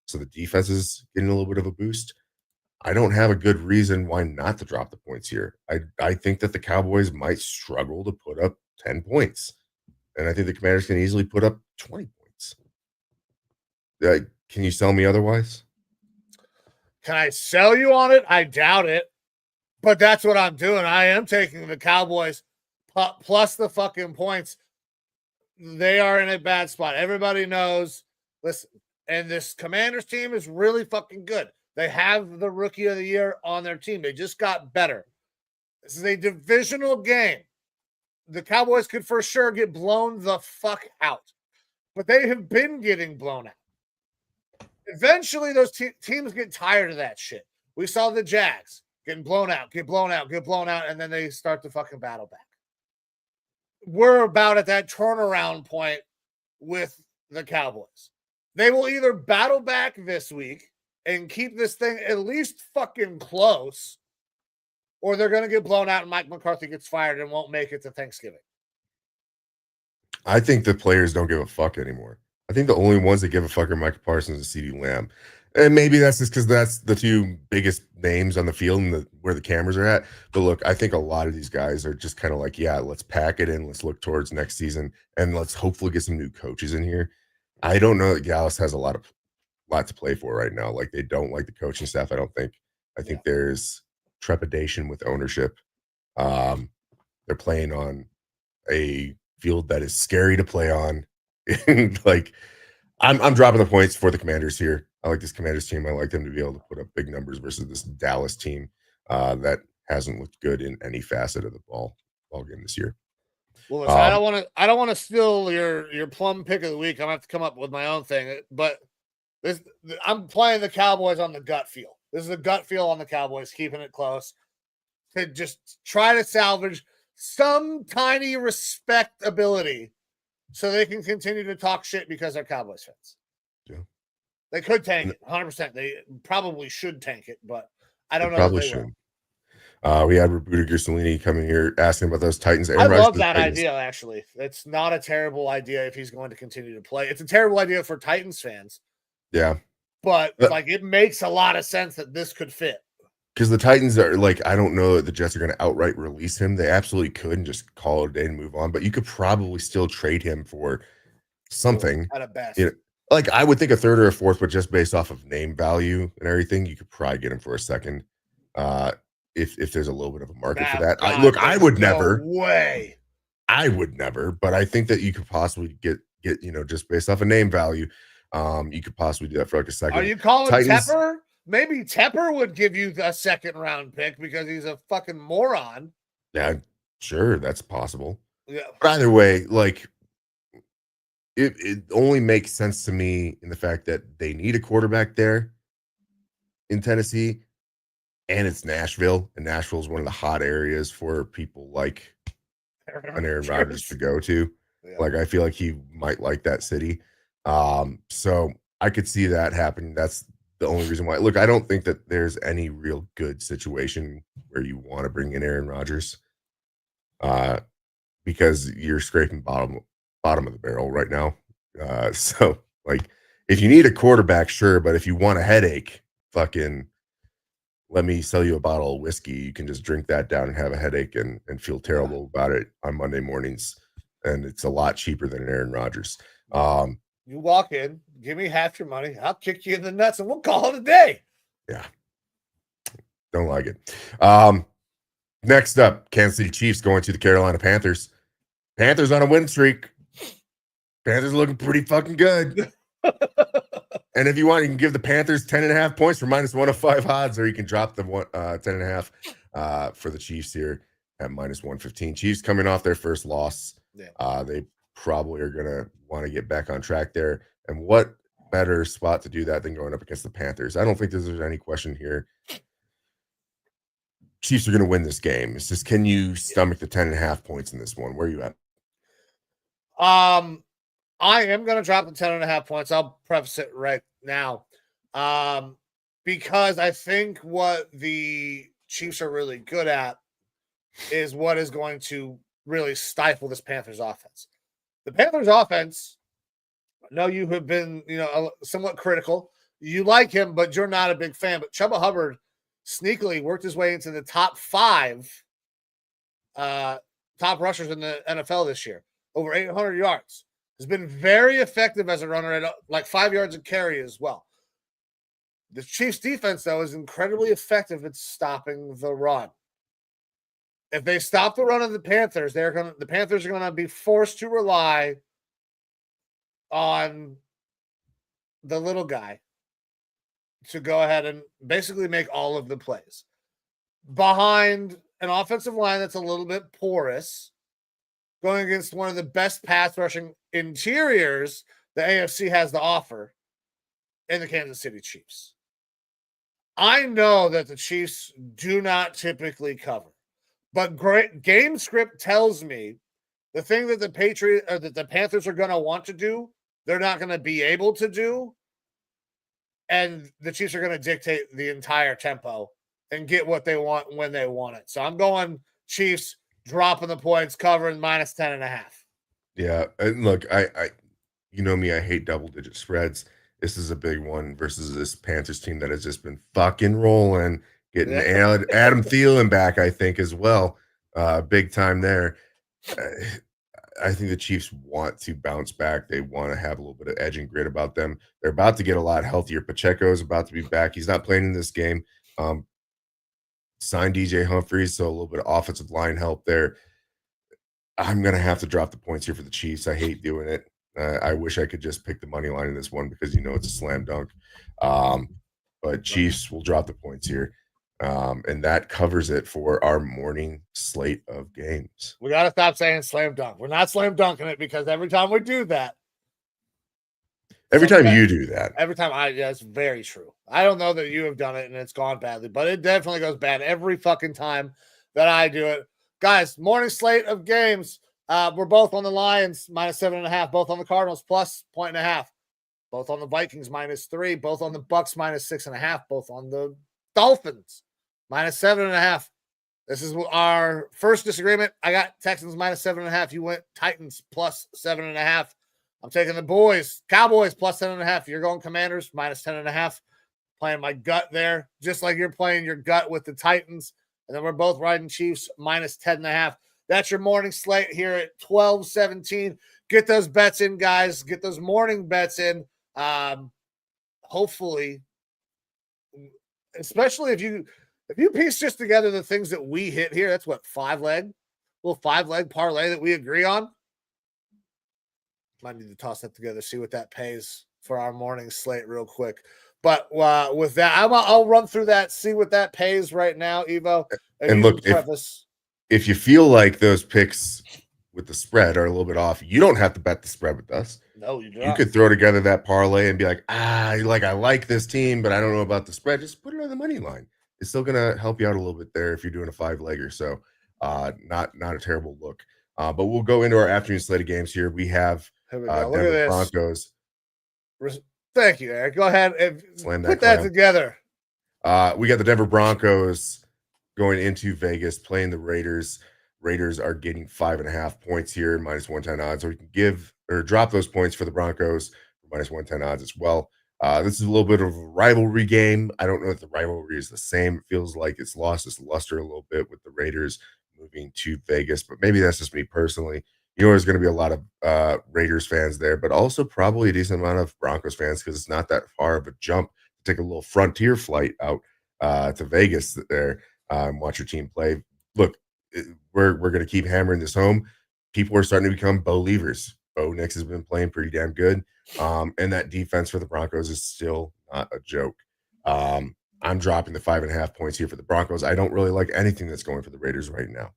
so the defense is getting a little bit of a boost. I don't have a good reason why not to drop the points here. I think that the Cowboys might struggle to put up 10 points, and I think the Commanders can easily put up 20 points. Can you sell me otherwise? Can I sell you on it? I doubt it. But that's what I'm doing. I am taking the Cowboys plus the fucking points. They are in a bad spot. Everybody knows. Listen, and this Commanders team is really fucking good. They have the Rookie of the Year on their team. They just got better. This is a divisional game. The Cowboys could for sure get blown the fuck out. But they have been getting blown out. Eventually, those teams get tired of that shit. We saw the Jags getting blown out, and then they start to fucking battle back. We're about at that turnaround point with the Cowboys. They will either battle back this week and keep this thing at least fucking close, or they're going to get blown out and Mike McCarthy gets fired and won't make it to Thanksgiving. I think the players don't give a fuck anymore. I think the only ones that give a fuck are Michael Parsons and CeeDee Lamb. And maybe that's just because that's the two biggest names on the field and where the cameras are at. But look, I think a lot of these guys are just kind of like, yeah, let's pack it in. Let's look towards next season and let's hopefully get some new coaches in here. I don't know that Dallas has a lot to play for right now. Like, they don't like the coaching staff, I don't think. I think there's trepidation with ownership. They're playing on a field that is scary to play on. Like, I'm dropping the points for the Commanders here. I like this Commanders team. I like them to be able to put up big numbers versus this Dallas team that hasn't looked good in any facet of the ball game this year. Well, listen, I don't want to steal your plum pick of the week. I'm gonna have to come up with my own thing. But I'm playing the Cowboys on the gut feel. This is a gut feel on the Cowboys, keeping it close to just try to salvage some tiny respectability so they can continue to talk shit because they're Cowboys fans. Yeah. They could tank it, 100%. They probably should tank it, but I don't know. Probably should. We had Roberto Gersolini coming here asking about those Titans. I love that idea, actually. It's not a terrible idea if he's going to continue to play. It's a terrible idea for Titans fans. Yeah. But like, it makes a lot of sense that this could fit. Because the Titans are like, I don't know that the Jets are going to outright release him. They absolutely could and just call it a day and move on. But you could probably still trade him for something. At a best. You know, like, I would think a third or a fourth, but just based off of name value and everything, you could probably get him for a second. If there's a little bit of a market for that. I would never. Way. I would never, but I think that you could possibly get just based off of name value. You could possibly do that for like a second. Are you calling Tepper? Maybe Tepper would give you a second round pick because he's a fucking moron. Yeah, sure, that's possible. Yeah. But either way, like, it only makes sense to me in the fact that they need a quarterback there in Tennessee, and it's Nashville, and Nashville is one of the hot areas for people like Aaron Rodgers to go to. Yeah. Like, I feel like he might like that city. So I could see that happening. That's the only reason why. Look, I don't think that there's any real good situation where you want to bring in Aaron Rodgers, because you're scraping bottom of the barrel right now. So, like, if you need a quarterback, sure, but if you want a headache, fucking let me sell you a bottle of whiskey. You can just drink that down and have a headache and feel terrible about it on Monday mornings. And it's a lot cheaper than an Aaron Rodgers. You walk in, give me half your money, I'll kick you in the nuts, and we'll call it a day. Yeah. Don't like it. Next up, Kansas City Chiefs going to the Carolina Panthers. Panthers on a win streak. Panthers looking pretty fucking good. And if you want, you can give the Panthers 10.5 points for -105 odds, or you can drop the 10.5 for the Chiefs here at -115. Chiefs coming off their first loss. Yeah. They probably are going to want to get back on track there. And what better spot to do that than going up against the Panthers? I don't think there's any question here. Chiefs are going to win this game. It's just, can you stomach the 10.5 points in this one? Where are you at? I am going to drop the 10.5 points. I'll preface it right now. Because I think what the Chiefs are really good at is what is going to really stifle this Panthers offense. The Panthers offense, I know you have been, somewhat critical. You like him, but you're not a big fan. But Chuba Hubbard sneakily worked his way into the top 5 top rushers in the NFL this year. Over 800 yards. Has been very effective as a runner at like 5 yards a carry as well. The Chiefs defense, though, is incredibly effective at stopping the run. If they stop the run of the Panthers, the Panthers are going to be forced to rely on the little guy to go ahead and basically make all of the plays. Behind an offensive line that's a little bit porous, going against one of the best pass rushing interiors the AFC has to offer in the Kansas City Chiefs. I know that the Chiefs do not typically cover, but great game script tells me the thing that the Panthers are going to want to do, they're not going to be able to do, and the Chiefs are going to dictate the entire tempo and get what they want when they want it. So I'm going Chiefs, dropping the points, covering -10.5. Yeah, and look, I you know me, I hate double-digit spreads. This is a big one versus this Panthers team that has just been fucking rolling, getting Adam Thielen back, I think, as well. Big time there. I think the Chiefs want to bounce back. They want to have a little bit of edge and grit about them. They're about to get a lot healthier. Pacheco is about to be back. He's not playing in this game. Signed DJ Humphries, so a little bit of offensive line help there. I'm going to have to drop the points here for the Chiefs. I hate doing it. I wish I could just pick the money line in this one because it's a slam dunk. But Chiefs will drop the points here. And that covers it for our morning slate of games. We got to stop saying slam dunk. We're not slam dunking it because every time we do that. Every time you do that. Every time that's very true. I don't know that you have done it and it's gone badly, but it definitely goes bad every fucking time that I do it. Guys, morning slate of games. We're both on the Lions, -7.5, both on the Cardinals, +1.5, both on the Vikings, -3, both on the Bucks, -6.5, both on the Dolphins, -7.5. This is our first disagreement. I got Texans -7.5. You went Titans +7.5. I'm taking the boys, Cowboys +10.5. You're going Commanders -10.5. Playing my gut there, just like you're playing your gut with the Titans. And then we're both riding Chiefs -10.5. That's your morning slate here at 12:17. Get those bets in, guys. Get those morning bets in. Hopefully, especially if you piece just together the things that we hit here, that's what, 5-leg parlay that we agree on. Might need to toss that together, see what that pays for our morning slate real quick. But with that, I'll run through that, see what that pays right now, Evo. And look, if you feel like those picks with the spread are a little bit off, you don't have to bet the spread with us. No, you don't. You could throw together that parlay and be like, I like this team, but I don't know about the spread. Just put it on the money line. It's still going to help you out a little bit there if you're doing a 5-legger. So not a terrible look. But we'll go into our afternoon slate of games here. We have Denver Broncos. Thank you, Eric. Go ahead and put that together. We got the Denver Broncos going into Vegas, playing the Raiders. Raiders are getting 5.5 points here, -110 odds. Or you can give or drop those points for the Broncos for -110 odds as well. This is a little bit of a rivalry game. I don't know if the rivalry is the same. It feels like it's lost its luster a little bit with the Raiders moving to Vegas, but maybe that's just me personally. There's going to be a lot of Raiders fans there, but also probably a decent amount of Broncos fans because it's not that far of a jump to take a little frontier flight out to Vegas there and watch your team play. Look, we're going to keep hammering this home. People are starting to become believers. Bo Nix has been playing pretty damn good. And that defense for the Broncos is still not a joke. I'm dropping the 5.5 points here for the Broncos. I don't really like anything that's going for the Raiders right now.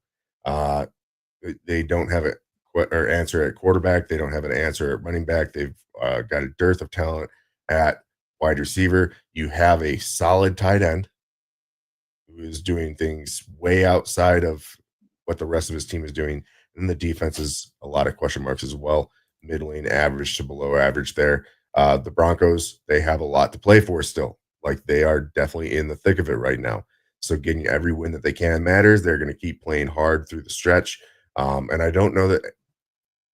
They don't have an answer at quarterback. They don't have an answer at running back. They've got a dearth of talent at wide receiver. You have a solid tight end who is doing things way outside of what the rest of his team is doing. And the defense is a lot of question marks as well, middling average to below average there. The Broncos, they have a lot to play for still. Like, they are definitely in the thick of it right now. So getting every win that they can matters. They're going to keep playing hard through the stretch. And I don't know that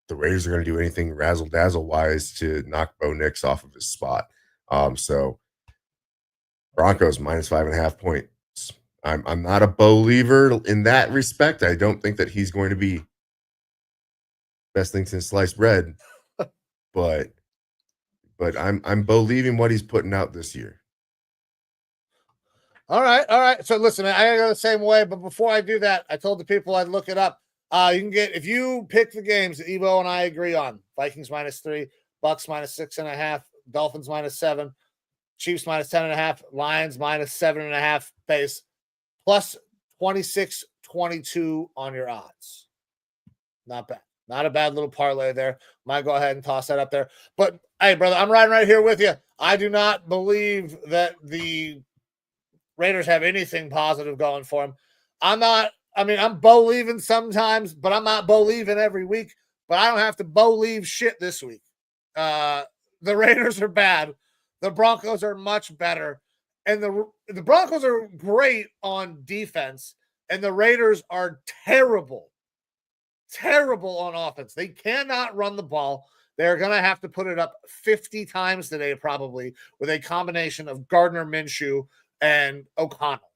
the Raiders are going to do anything razzle-dazzle wise to knock Bo Nix off of his spot. So Broncos minus 5.5 points. I'm not a believer in that respect. I don't think that he's going to be best thing since sliced bread, but I'm believing what he's putting out this year. All right. So listen, man, I gotta go the same way. But before I do that, I told the people I'd look it up. You can get, if you pick the games that Evo and I agree on: Vikings -3, Bucks -6.5, Dolphins -7, Chiefs -10.5, Lions -7.5 pace, plus 26-22 on your odds. Not bad. Not a bad little parlay there. Might go ahead and toss that up there. But hey, brother, I'm riding right here with you. I do not believe that the Raiders have anything positive going for them. I'm Bo-leaving sometimes, but I'm not Bo-leaving every week. But I don't have to Bo-leave shit this week. The Raiders are bad. The Broncos are much better. And the Broncos are great on defense, and the Raiders are terrible on offense. They cannot run the ball. They're going to have to put it up 50 times today, probably, with a combination of Gardner Minshew and O'Connell.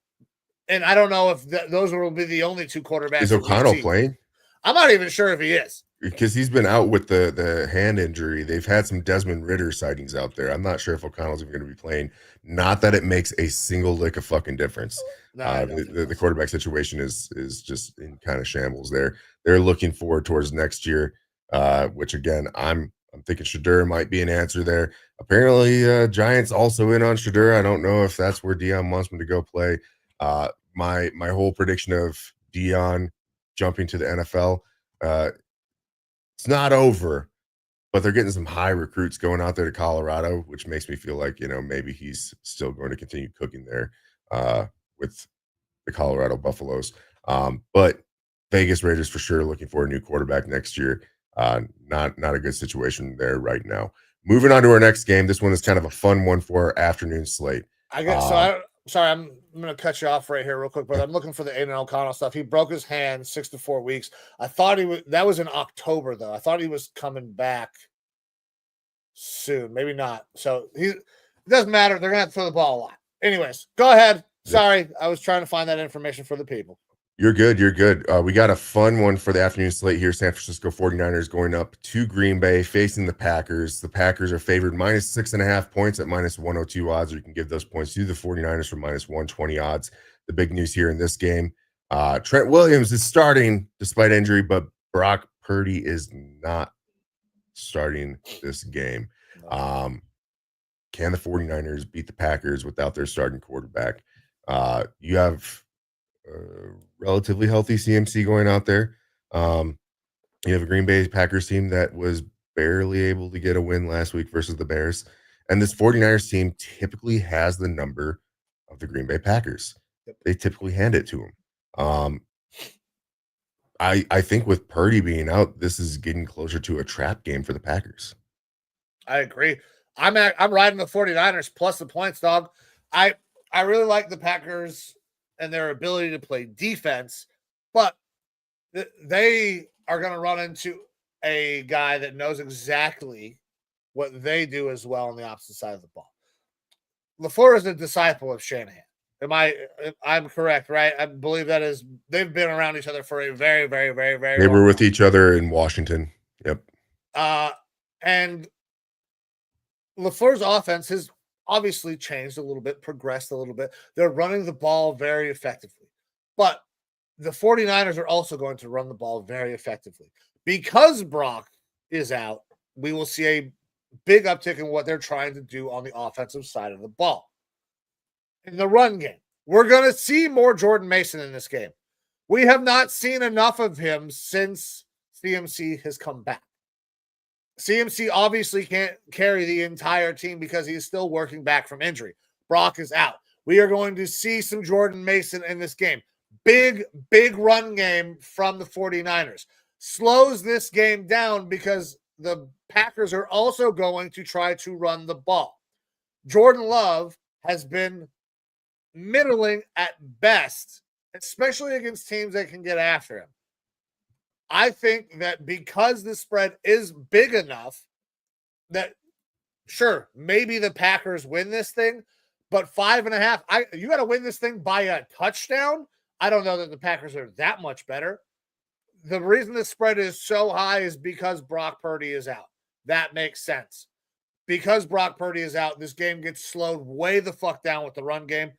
And I don't know if those will be the only two quarterbacks. Is O'Connell playing? I'm not even sure if he is. Because he's been out with the hand injury. They've had some Desmond Ridder sightings out there. I'm not sure if O'Connell's even going to be playing. Not that it makes a single lick of fucking difference. No, the quarterback situation is just in kind of shambles there. They're looking forward towards next year, which again, I'm thinking Shedeur might be an answer there. Apparently, Giants also in on Shedeur. I don't know if that's where Dion wants him to go play. My whole prediction of Dion jumping to the NFL, it's not over, but they're getting some high recruits going out there to Colorado, which makes me feel like, maybe he's still going to continue cooking there with the Colorado Buffaloes. But Vegas Raiders for sure looking for a new quarterback next year. Not a good situation there right now. Moving on to our next game. This one is kind of a fun one for our afternoon slate. Sorry, I'm going to cut you off right here real quick, but I'm looking for the Aiden O'Connell stuff. He broke his hand 6 to 4 weeks. I thought that was in October, though. I thought he was coming back soon. Maybe not. So it doesn't matter. They're going to have to throw the ball a lot. Anyways, go ahead. Sorry, I was trying to find that information for the people. You're good. We got a fun one for the afternoon slate here. San Francisco 49ers going up to Green Bay, facing the Packers. The Packers are favored minus 6.5 points at minus 102 odds, or you can give those points to the 49ers for minus 120 odds. The big news here in this game, Trent Williams is starting despite injury, but Brock Purdy is not starting this game. Can the 49ers beat the Packers without their starting quarterback? You have relatively healthy CMC going out there. You have a Green Bay Packers team that was barely able to get a win last week versus the Bears. And this 49ers team typically has the number of the Green Bay Packers. They typically hand it to them. I think with Purdy being out, this is getting closer to a trap game for the Packers. I agree. I'm riding the 49ers plus the points, dog. I really like the Packers and their ability to play defense, but they are going to run into a guy that knows exactly what they do as well on the opposite side of the ball. LaFleur is a disciple of Shanahan. I'm correct, right? I believe that is, they've been around each other for a very, very, very, very They long were with time. each other in Washington. Yep. And LaFleur's offense has obviously changed a little bit, progressed a little bit. They're running the ball very effectively. But the 49ers are also going to run the ball very effectively. Because Brock is out, we will see a big uptick in what they're trying to do on the offensive side of the ball. In the run game, we're going to see more Jordan Mason in this game. We have not seen enough of him since CMC has come back. CMC obviously can't carry the entire team because he's still working back from injury. Brock is out. We are going to see some Jordan Mason in this game. Big run game from the 49ers. Slows this game down because the Packers are also going to try to run the ball. Jordan Love has been middling at best, especially against teams that can get after him. I think that because the spread is big enough that, sure, maybe the Packers win this thing, but 5.5, you got to win this thing by a touchdown. I don't know that the Packers are that much better. The reason the spread is so high is because Brock Purdy is out. That makes sense. Because Brock Purdy is out, this game gets slowed way the fuck down with the run game.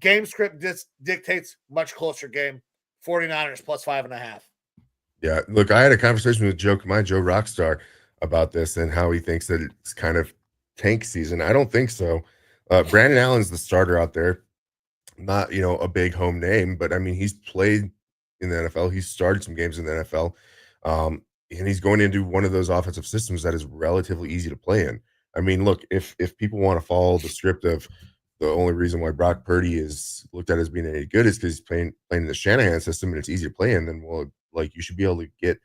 Game script dictates much closer game. 49ers plus 5.5. Yeah, look, I had a conversation with Joe Rockstar about this and how he thinks that it's kind of tank season. I don't think so. Brandon Allen's the starter out there. Not, a big home name, but I mean, he's played in the NFL. He's started some games in the NFL. And he's going into one of those offensive systems that is relatively easy to play in. I mean, look, if people want to follow the script of the only reason why Brock Purdy is looked at as being any good is because he's playing in the Shanahan system and it's easy to play in, then, well, like, you should be able to get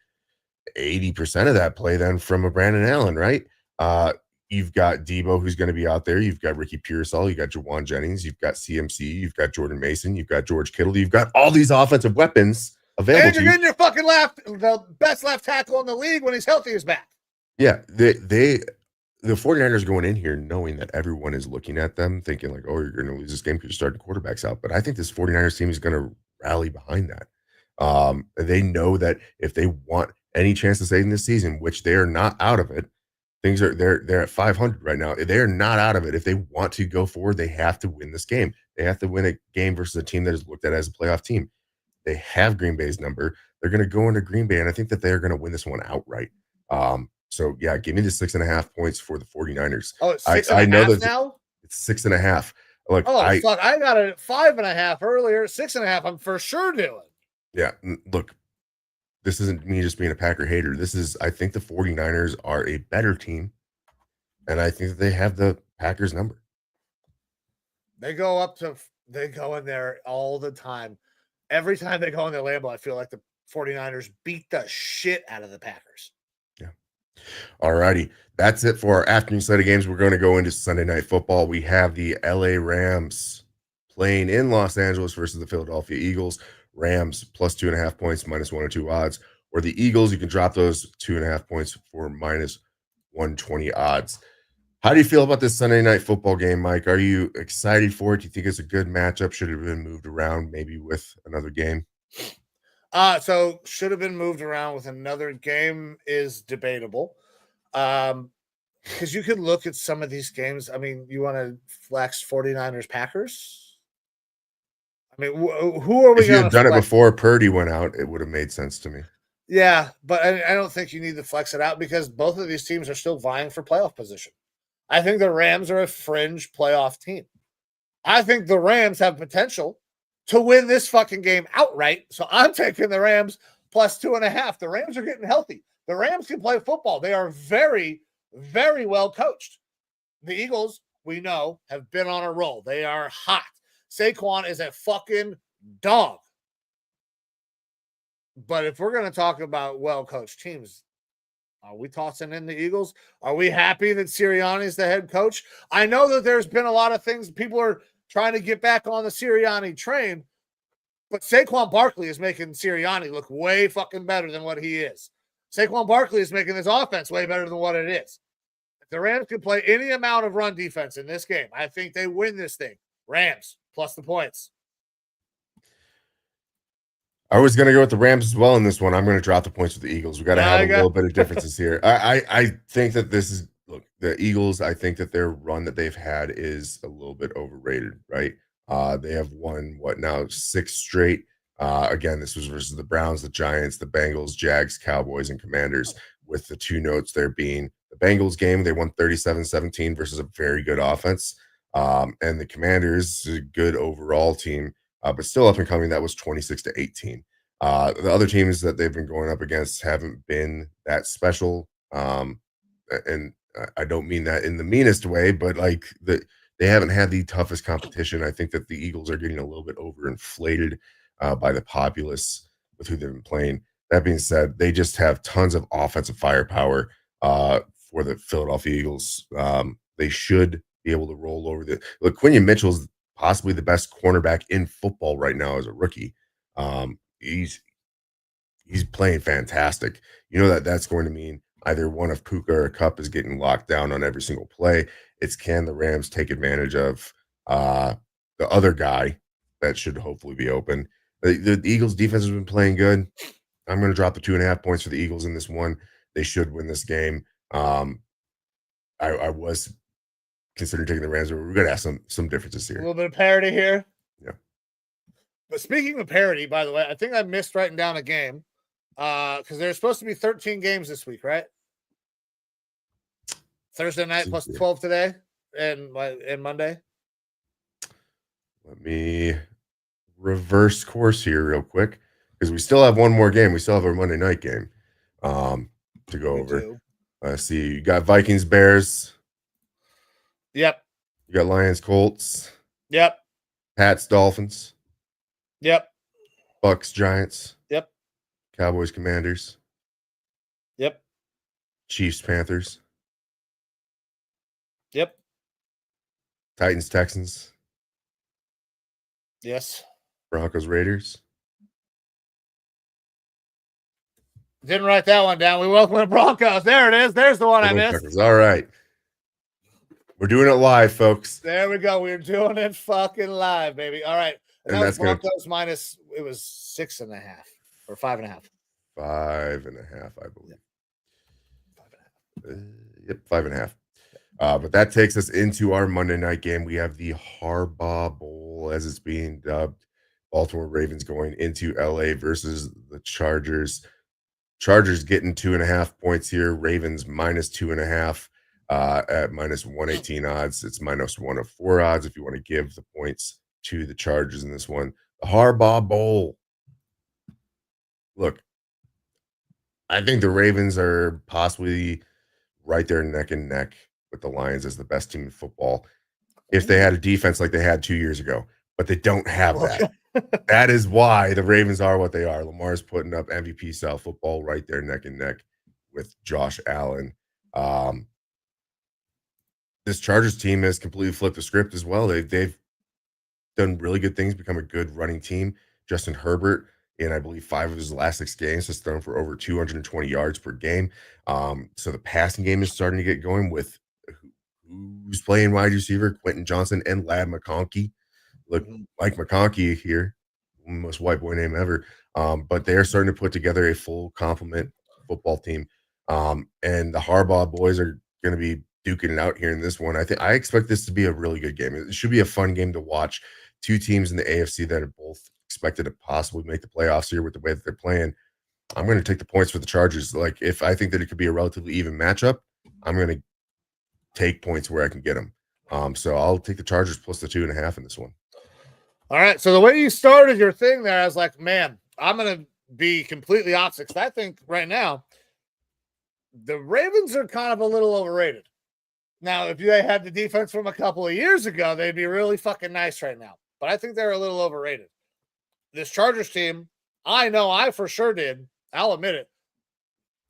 80% of that play then from a Brandon Allen, right? You've got Debo, who's going to be out there. You've got Ricky Pearsall. You've got Jawan Jennings. You've got CMC. You've got Jordan Mason. You've got George Kittle. You've got all these offensive weapons available. And you're getting your fucking the best left tackle in the league when he's healthy is back. Yeah, the 49ers going in here knowing that everyone is looking at them, thinking like, oh, you're going to lose this game because you're starting quarterbacks out. But I think this 49ers team is going to rally behind that. They know that if they want any chance to stay in this season, which they are not out of it, they're at 500 right now. They're not out of it. If they want to go forward, they have to win this game. They have to win a game versus a team that is looked at as a playoff team. They have Green Bay's number. They're going to go into Green Bay, and I think that they're going to win this one outright. So yeah, give me the 6.5 points for the 49ers. Oh, it's 6.5 I know that now? It's 6.5. Look, fuck! I got it at 5.5 earlier. 6.5, I'm for sure doing. Yeah, look, this isn't me just being a Packer hater. I think the 49ers are a better team, and I think that they have the Packers number. They go in there all the time. Every time they go in their Lambeau, I feel like the 49ers beat the shit out of the Packers. Yeah. All righty. That's it for our afternoon slate of games. We're going to go into Sunday Night Football. We have the LA Rams playing in Los Angeles versus the Philadelphia Eagles. Rams plus 2.5 points, minus 102 odds. Or the Eagles, you can drop those 2.5 points for minus 120 odds. How do you feel about this Sunday Night Football game, Mike? Are you excited for it? Do you think it's a good matchup? Should it have been moved around maybe with another game? So should have been moved around with another game is debatable. Because you could look at some of these games. I mean, you want to flex 49ers Packers? I mean, who are we going to If you had done it before Purdy went out, it would have made sense to me. Yeah, but I don't think you need to flex it out because both of these teams are still vying for playoff position. I think the Rams are a fringe playoff team. I think the Rams have potential to win this fucking game outright. So I'm taking the Rams plus 2.5. The Rams are getting healthy. The Rams can play football. They are very, very well coached. The Eagles, we know, have been on a roll. They are hot. Saquon is a fucking dog. But if we're going to talk about well-coached teams, are we tossing in the Eagles? Are we happy that Sirianni is the head coach? I know that there's been a lot of things. People are trying to get back on the Sirianni train, but Saquon Barkley is making Sirianni look way fucking better than what he is. Saquon Barkley is making this offense way better than what it is. If the Rams can play any amount of run defense in this game, I think they win this thing. Rams plus the points. I was going to go with the Rams as well in this one. I'm going to drop the points with the Eagles. We got to have a little bit of differences here. I think that this is, look, the Eagles, I think that their run that they've had is a little bit overrated, right? They have won, 6 straight. Again, this was versus the Browns, the Giants, the Bengals, Jags, Cowboys, and Commanders. with the two notes there being the Bengals game. They won 37-17 versus a very good offense. And the Commanders, a good overall team, but still up and coming. That was 26-18. The other teams that they've been going up against haven't been that special. And I don't mean that in the meanest way, but like they haven't had the toughest competition. I think that the Eagles are getting a little bit overinflated by the populace with who they've been playing. That being said, they just have tons of offensive firepower for the Philadelphia Eagles. They should be able to roll over the. Look, Quinion Mitchell's possibly the best cornerback in football right now as a rookie. He's playing fantastic. You know that's going to mean either one of Puka or Cup is getting locked down on every single play. It's can the Rams take advantage of the other guy that should hopefully be open. The Eagles defense has been playing good. I'm going to drop the 2.5 points for the Eagles in this one. They should win this game. I was considering taking the Rams, but we're going to have some differences here. A little bit of parity here. Yeah. But speaking of parity, by the way, I think I missed writing down a game because there's supposed to be 13 games this week, right? Thursday night plus 12 today and Monday. Let me reverse course here real quick because we still have one more game. We still have our Monday night game to go over. See, you got Vikings, Bears. Yep. You got Lions, Colts. Yep. Pats, Dolphins. Yep. Bucks, Giants. Yep. Cowboys, Commanders. Yep. Chiefs, Panthers. Yep. Titans, Texans. Yes. Broncos, Raiders. Didn't write that one down. We welcome the Broncos. There it is. There's the one I missed. Packers. All right. We're doing it live, folks. There we go. We're doing it fucking live, baby. All right. And that was Broncos minus, it was 6.5 or 5.5. 5.5, I believe. 5.5. Yep, 5.5. But that takes us into our Monday night game. We have the Harbaugh Bowl, as it's being dubbed. Baltimore Ravens going into LA versus the Chargers. Chargers getting 2.5 points here. Ravens minus 2.5 at minus 118 odds. It's minus 104 odds if you want to give the points to the Chargers in this one. The Harbaugh Bowl. Look, I think the Ravens are possibly right there neck and neck with the Lions as the best team in football if they had a defense like they had 2 years ago, but they don't have that. That is why the Ravens are what they are. Lamar's putting up MVP style football right there neck and neck with Josh Allen. This Chargers team has completely flipped the script as well. They've done really good things, become a good running team. Justin Herbert, in I believe 5 of his last 6 games, has thrown for over 220 yards per game. So the passing game is starting to get going with who's playing wide receiver, Quentin Johnson and Lad McConkey. Look, Mike McConkey here, most white boy name ever. But they are starting to put together a full complement football team. And the Harbaugh boys are going to be duking it out here in this one. I expect this to be a really good game. It should be a fun game to watch. Two teams in the AFC that are both expected to possibly make the playoffs here with the way that they're playing. I'm going to take the points for the Chargers. Like, if I think that it could be a relatively even matchup, I'm going to take points where I can get them. So I'll take the Chargers plus the 2.5 in this one. All right. So the way you started your thing there, I was like, man, I'm going to be completely opposite. Because I think right now, the Ravens are kind of a little overrated. Now, if they had the defense from a couple of years ago, they'd be really fucking nice right now. But I think they're a little overrated. This Chargers team, I know I for sure did. I'll admit it.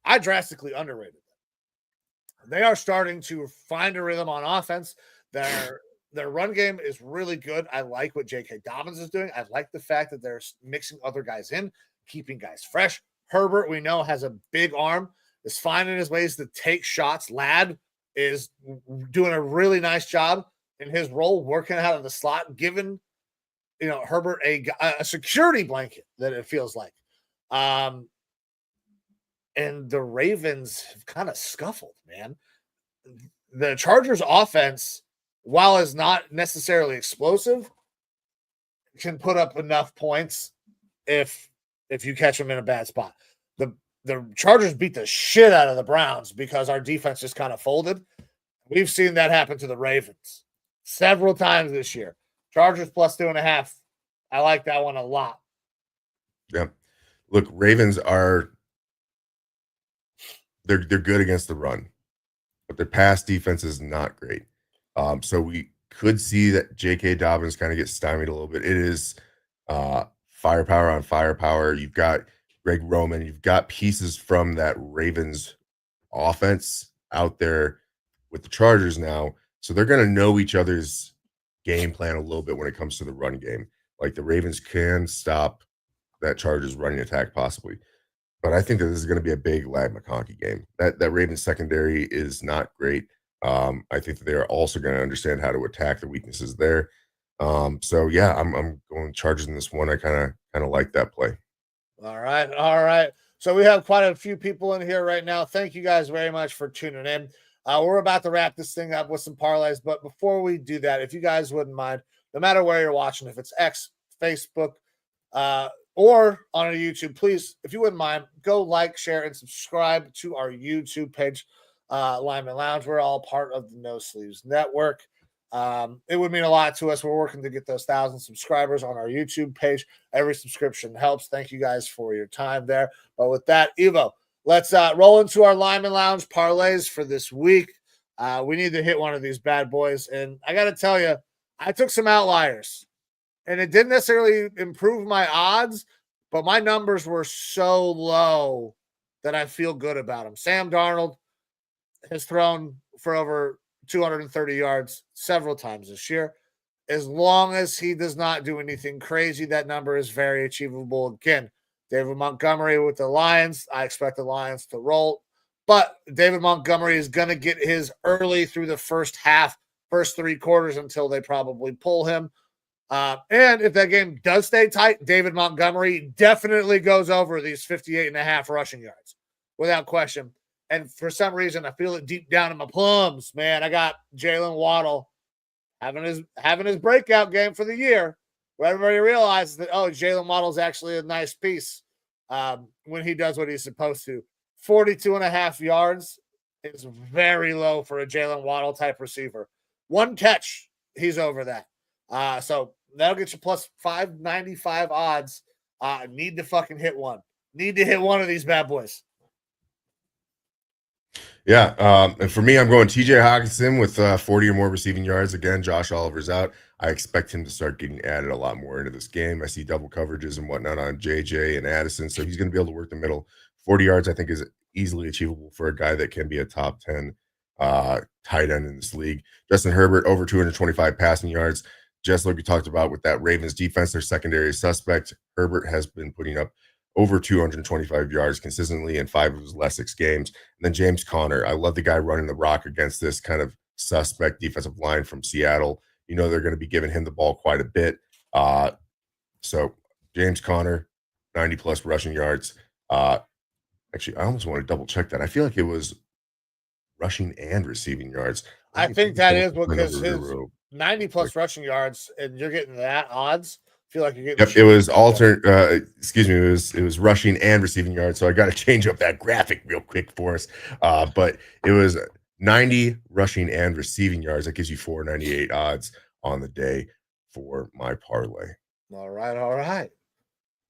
I drastically underrated them. They are starting to find a rhythm on offense. Their run game is really good. I like what J.K. Dobbins is doing. I like the fact that they're mixing other guys in, keeping guys fresh. Herbert, we know, has a big arm, is finding his ways to take shots. Ladd is doing a really nice job in his role, working out of the slot, giving Herbert a security blanket that it feels like. And the Ravens have kind of scuffled, man. The Chargers offense, while it's not necessarily explosive, can put up enough points if you catch them in a bad spot. the Chargers beat the shit out of the Browns because our defense just kind of folded. We've seen that happen to the Ravens several times this year. Chargers plus 2.5. I like that one a lot. Yeah. Look, Ravens are they're good against the run, but their pass defense is not great. So we could see that J.K. Dobbins kind of gets stymied a little bit. It is firepower on firepower. You've got Greg Roman. You've got pieces from that Ravens offense out there with the Chargers now. So they're going to know each other's game plan a little bit when it comes to the run game. Like the Ravens can stop that Chargers running attack possibly. But I think that this is going to be a big Ladd McConkey game. That Ravens secondary is not great. I think that they are also going to understand how to attack the weaknesses there. So yeah, I'm going Chargers in this one. I kind of like that play. All right. So we have quite a few people in here right now. Thank you guys very much for tuning in. We're about to wrap this thing up with some parlays, but before we do that, if you guys wouldn't mind, no matter where you're watching, if it's X, Facebook, or on our YouTube, please, if you wouldn't mind, go like, share, and subscribe to our YouTube page, Lineman Lounge. We're all part of the No Sleeves Network. It would mean a lot to us. We're working to get those 1,000 subscribers on our YouTube page. Every subscription helps. Thank you guys for your time there. But with that, Evo, let's roll into our Lineman Lounge parlays for this week. We need to hit one of these bad boys. And I got to tell you, I took some outliers. And it didn't necessarily improve my odds, but my numbers were so low that I feel good about them. Sam Darnold has thrown for over 230 yards several times this year. As long as he does not do anything crazy, that number is very achievable. Again, David Montgomery with the Lions. I expect the Lions to roll. But David Montgomery is going to get his early through the first half, first 3 quarters until they probably pull him. And if that game does stay tight, David Montgomery definitely goes over these 58.5 rushing yards without question. And for some reason, I feel it deep down in my plums, man. I got Jalen Waddle having his breakout game for the year, where everybody realizes that, oh, Jalen Waddle's actually a nice piece when he does what he's supposed to. 42.5 yards is very low for a Jalen Waddle type receiver. 1 catch, he's over that. So that'll get you plus 595 odds. Need to fucking hit one. Need to hit one of these bad boys. Yeah. And for me, I'm going TJ Hawkinson with 40 or more receiving yards. Again, Josh Oliver's out. I expect him to start getting added a lot more into this game. I see double coverages and whatnot on JJ and Addison. So he's going to be able to work the middle. 40 yards, I think, is easily achievable for a guy that can be a top 10 tight end in this league. Justin Herbert, over 225 passing yards. Just like we talked about with that Ravens defense, their secondary is suspect. Herbert has been putting up over 225 yards consistently in 5 of his last 6 games. And then James Conner, I love the guy running the rock against this kind of suspect defensive line from Seattle. You know they're going to be giving him the ball quite a bit. So James Conner, 90-plus rushing yards. Actually, I almost want to double-check that. I feel like it was rushing and receiving yards. I think that is because his 90-plus rushing yards, and you're getting that odds. I feel like you're getting. Yep, it was alternate. Excuse me, it was rushing and receiving yards. So I got to change up that graphic real quick for us. But it was 90 rushing and receiving yards. That gives you 498 odds on the day for my parlay. All right.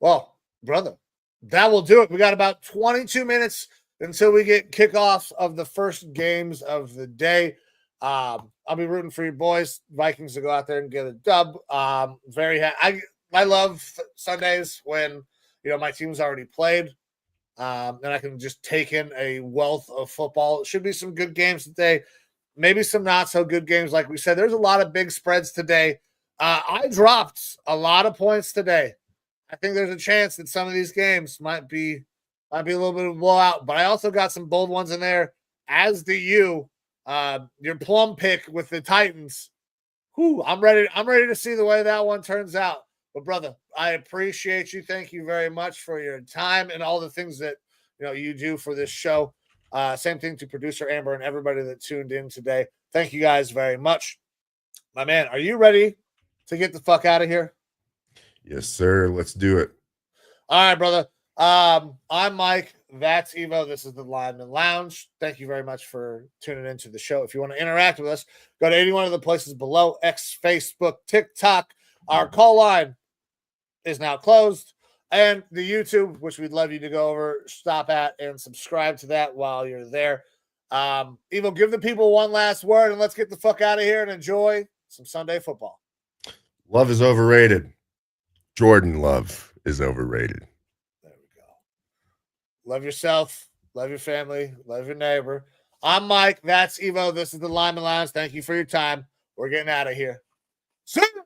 Well, brother, that will do it. We got about 22 minutes until we get kickoffs of the first games of the day. I'll be rooting for you boys, Vikings, to go out there and get a dub. Very happy. I love Sundays when my team's already played, and I can just take in a wealth of football. It should be some good games today, maybe some not so good games. Like we said, there's a lot of big spreads today. I dropped a lot of points today. I think there's a chance that some of these games might be a little bit of a blowout, but I also got some bold ones in there, as do you. Your plum pick with the Titans. I'm ready to see the way that one turns out. But brother, I appreciate you. Thank you very much for your time and all the things that you do for this show. Same thing to producer Amber and everybody that tuned in today. Thank you guys very much. My man, are you ready to get the fuck out of here? Yes, sir. Let's do it. All right, brother. I'm Mike. That's Evo. This is the Lineman Lounge. Thank you very much for tuning into the show. If you want to interact with us, go to any one of the places below: X, Facebook, TikTok. Our call line is now closed. And the YouTube, which we'd love you to go over, stop at, and subscribe to that while you're there. Evo, give the people one last word, and let's get the fuck out of here and enjoy some Sunday football. Love is overrated. Jordan Love is overrated. There we go. Love yourself. Love your family. Love your neighbor. I'm Mike. That's Evo. This is the Lineman Lounge. Thank you for your time. We're getting out of here. See you.